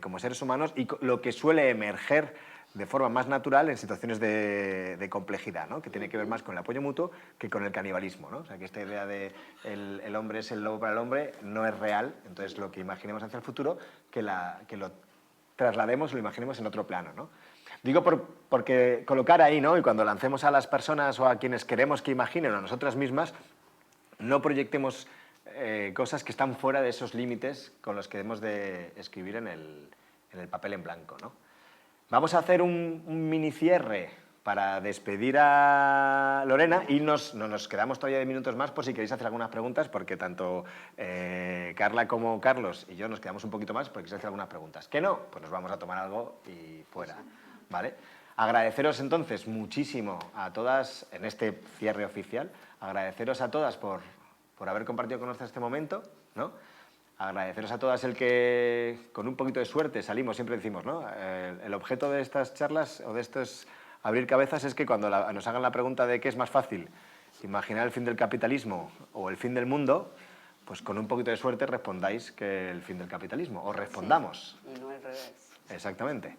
como seres humanos y lo que suele emerger de forma más natural en situaciones de complejidad, ¿no? Que tiene que ver más con el apoyo mutuo que con el canibalismo, ¿no? O sea, que esta idea de el hombre es el lobo para el hombre no es real, entonces lo que imaginemos hacia el futuro, que lo traslademos, lo imaginemos en otro plano, ¿no? Digo porque colocar ahí, ¿no? Y cuando lancemos a las personas o a quienes queremos que imaginen o a nosotras mismas, no proyectemos cosas que están fuera de esos límites con los que debemos de escribir en el papel en blanco, ¿no? Vamos a hacer un mini cierre para despedir a Lorena y nos quedamos todavía de minutos más por si queréis hacer algunas preguntas, porque tanto Carla como Carlos y yo nos quedamos un poquito más porque queréis hacer algunas preguntas. ¿Que no? Pues nos vamos a tomar algo y fuera, ¿vale? Agradeceros entonces muchísimo a todas, en este cierre oficial, agradeceros a todas por haber compartido con nosotros este momento, ¿no? Agradeceros a todas el que, con un poquito de suerte, salimos, siempre decimos, ¿no? El objeto de estas charlas o de estos abrir cabezas es que cuando nos hagan la pregunta de qué es más fácil, imaginar el fin del capitalismo o el fin del mundo, pues con un poquito de suerte respondáis que el fin del capitalismo, o respondamos. Sí, y no al revés. Exactamente.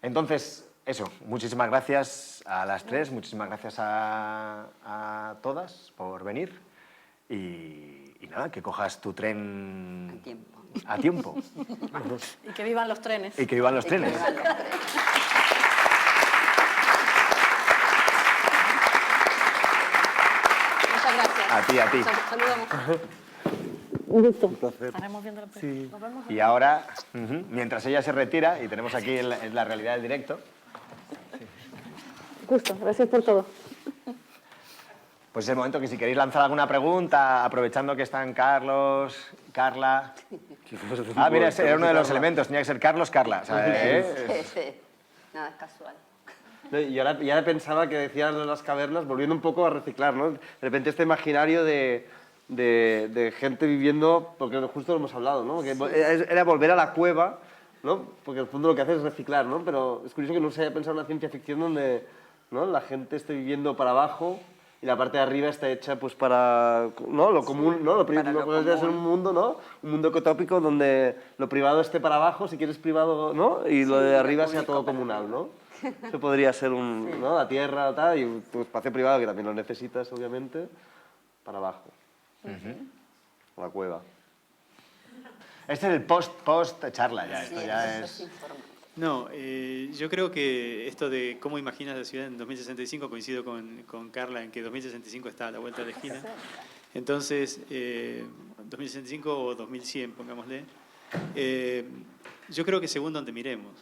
Entonces, eso, muchísimas gracias a las tres, muchísimas gracias a todas por venir. Y nada, que cojas tu tren a tiempo. Y que vivan los trenes. Y que vivan los trenes. Muchas gracias. A ti. Saludamos. Un gusto. Un placer. Estaremos viendo la película. Sí. Nos vemos. Y ahora, mientras ella se retira, y tenemos aquí en la realidad del directo, Gusto, gracias por todo. pues es el momento que si queréis lanzar alguna pregunta, aprovechando que están Carlos, Carla... Ah, mira, ese era uno de los elementos, tenía que ser Carlos, Carla. O sea, Sí. Nada, es casual. Y ahora pensaba que decías de las cavernas, volviendo un poco a reciclar, ¿no? De repente este imaginario de gente viviendo, porque justo lo hemos hablado, ¿no? Que era volver a la cueva, ¿no? Porque en el fondo lo que hace es reciclar, ¿no? Pero es curioso que no se haya pensado en una ciencia ficción donde, ¿no?, la gente esté viviendo para abajo, y la parte de arriba está hecha pues para, ¿no? Lo común, ¿no? Lo puede ser un mundo, ¿no? Un mundo ecotópico donde lo privado esté para abajo, si quieres privado, ¿no? Y lo de arriba sea todo comunal, ¿no? Eso podría ser ¿no? La tierra, tal, y tu espacio privado, que también lo necesitas, obviamente, para abajo. O la cueva. Este es el post charla ya, esto ya es... No, yo creo que esto de cómo imaginas la ciudad en 2065, coincido con Carla en que 2065 está a la vuelta de la esquina. Entonces, 2065 o 2100, pongámosle. Yo creo que según donde miremos,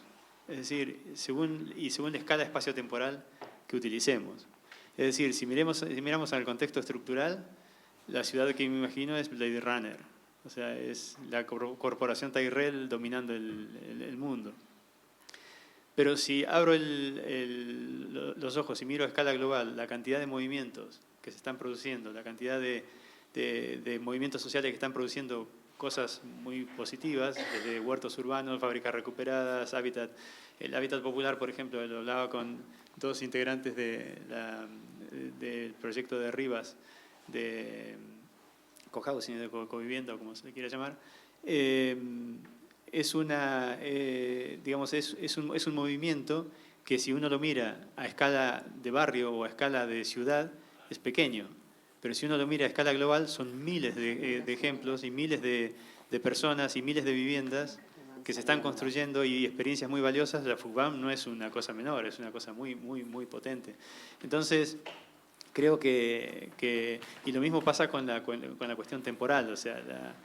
es decir, según la escala espacio-temporal que utilicemos. Es decir, si miramos al contexto estructural, la ciudad que me imagino es Blade Runner. O sea, es la corporación Tyrell dominando el mundo. Pero si abro los ojos y miro a escala global la cantidad de movimientos que se están produciendo, la cantidad de movimientos sociales que están produciendo cosas muy positivas, desde huertos urbanos, fábricas recuperadas, el hábitat popular, por ejemplo, lo hablaba con dos integrantes del proyecto de Rivas, de cohousing, de covivienda, como se le quiera llamar. Es un movimiento que si uno lo mira a escala de barrio o a escala de ciudad, es pequeño. Pero si uno lo mira a escala global, son miles de ejemplos y miles de personas y miles de viviendas que se están construyendo y experiencias muy valiosas. La FUCBAM no es una cosa menor, es una cosa muy, muy, muy potente. Entonces, creo que y lo mismo pasa con la cuestión temporal, o sea,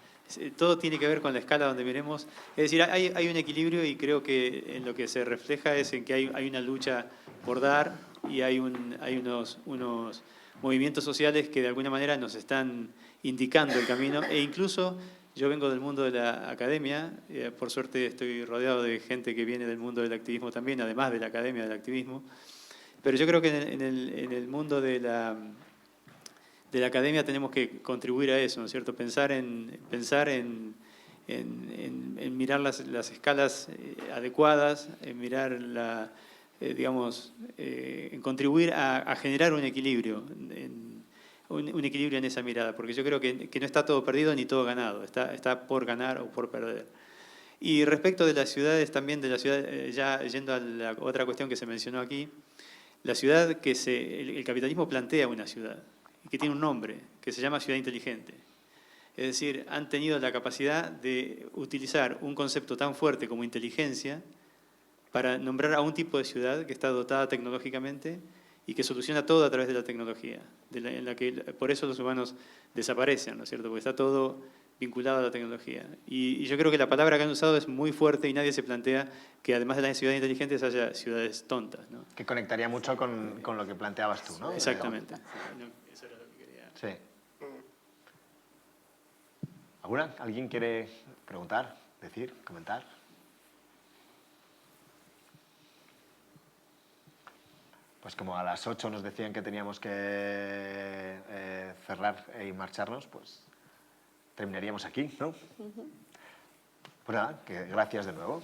todo tiene que ver con la escala donde miremos. Es decir, hay un equilibrio y creo que en lo que se refleja es en que hay una lucha por dar y hay unos movimientos sociales que de alguna manera nos están indicando el camino. E incluso yo vengo del mundo de la academia, por suerte estoy rodeado de gente que viene del mundo del activismo también, además de la academia del activismo. Pero yo creo que en el mundo de la academia tenemos que contribuir a eso, ¿no es cierto? Pensar en mirar las escalas adecuadas, en mirar en contribuir a generar un equilibrio, un equilibrio en esa mirada, porque yo creo que no está todo perdido ni todo ganado, está por ganar o por perder. Y respecto de las ciudades, también de la ciudad, ya yendo a la otra cuestión que se mencionó aquí, la ciudad el capitalismo plantea una ciudad, que tiene un nombre, que se llama ciudad inteligente. Es decir, han tenido la capacidad de utilizar un concepto tan fuerte como inteligencia para nombrar a un tipo de ciudad que está dotada tecnológicamente y que soluciona todo a través de la tecnología, en la que por eso los humanos desaparecen, ¿no es cierto? Porque está todo vinculado a la tecnología. Y yo creo que la palabra que han usado es muy fuerte y nadie se plantea que además de las ciudades inteligentes haya ciudades tontas, ¿no? Que conectaría mucho con lo que planteabas tú, ¿no? Exactamente. Eso era lo que quería. Sí. ¿Alguien quiere preguntar, decir, comentar? Pues como a las 8 nos decían que teníamos que cerrar y marcharnos, pues terminaríamos aquí, ¿no? Pues nada, que gracias de nuevo.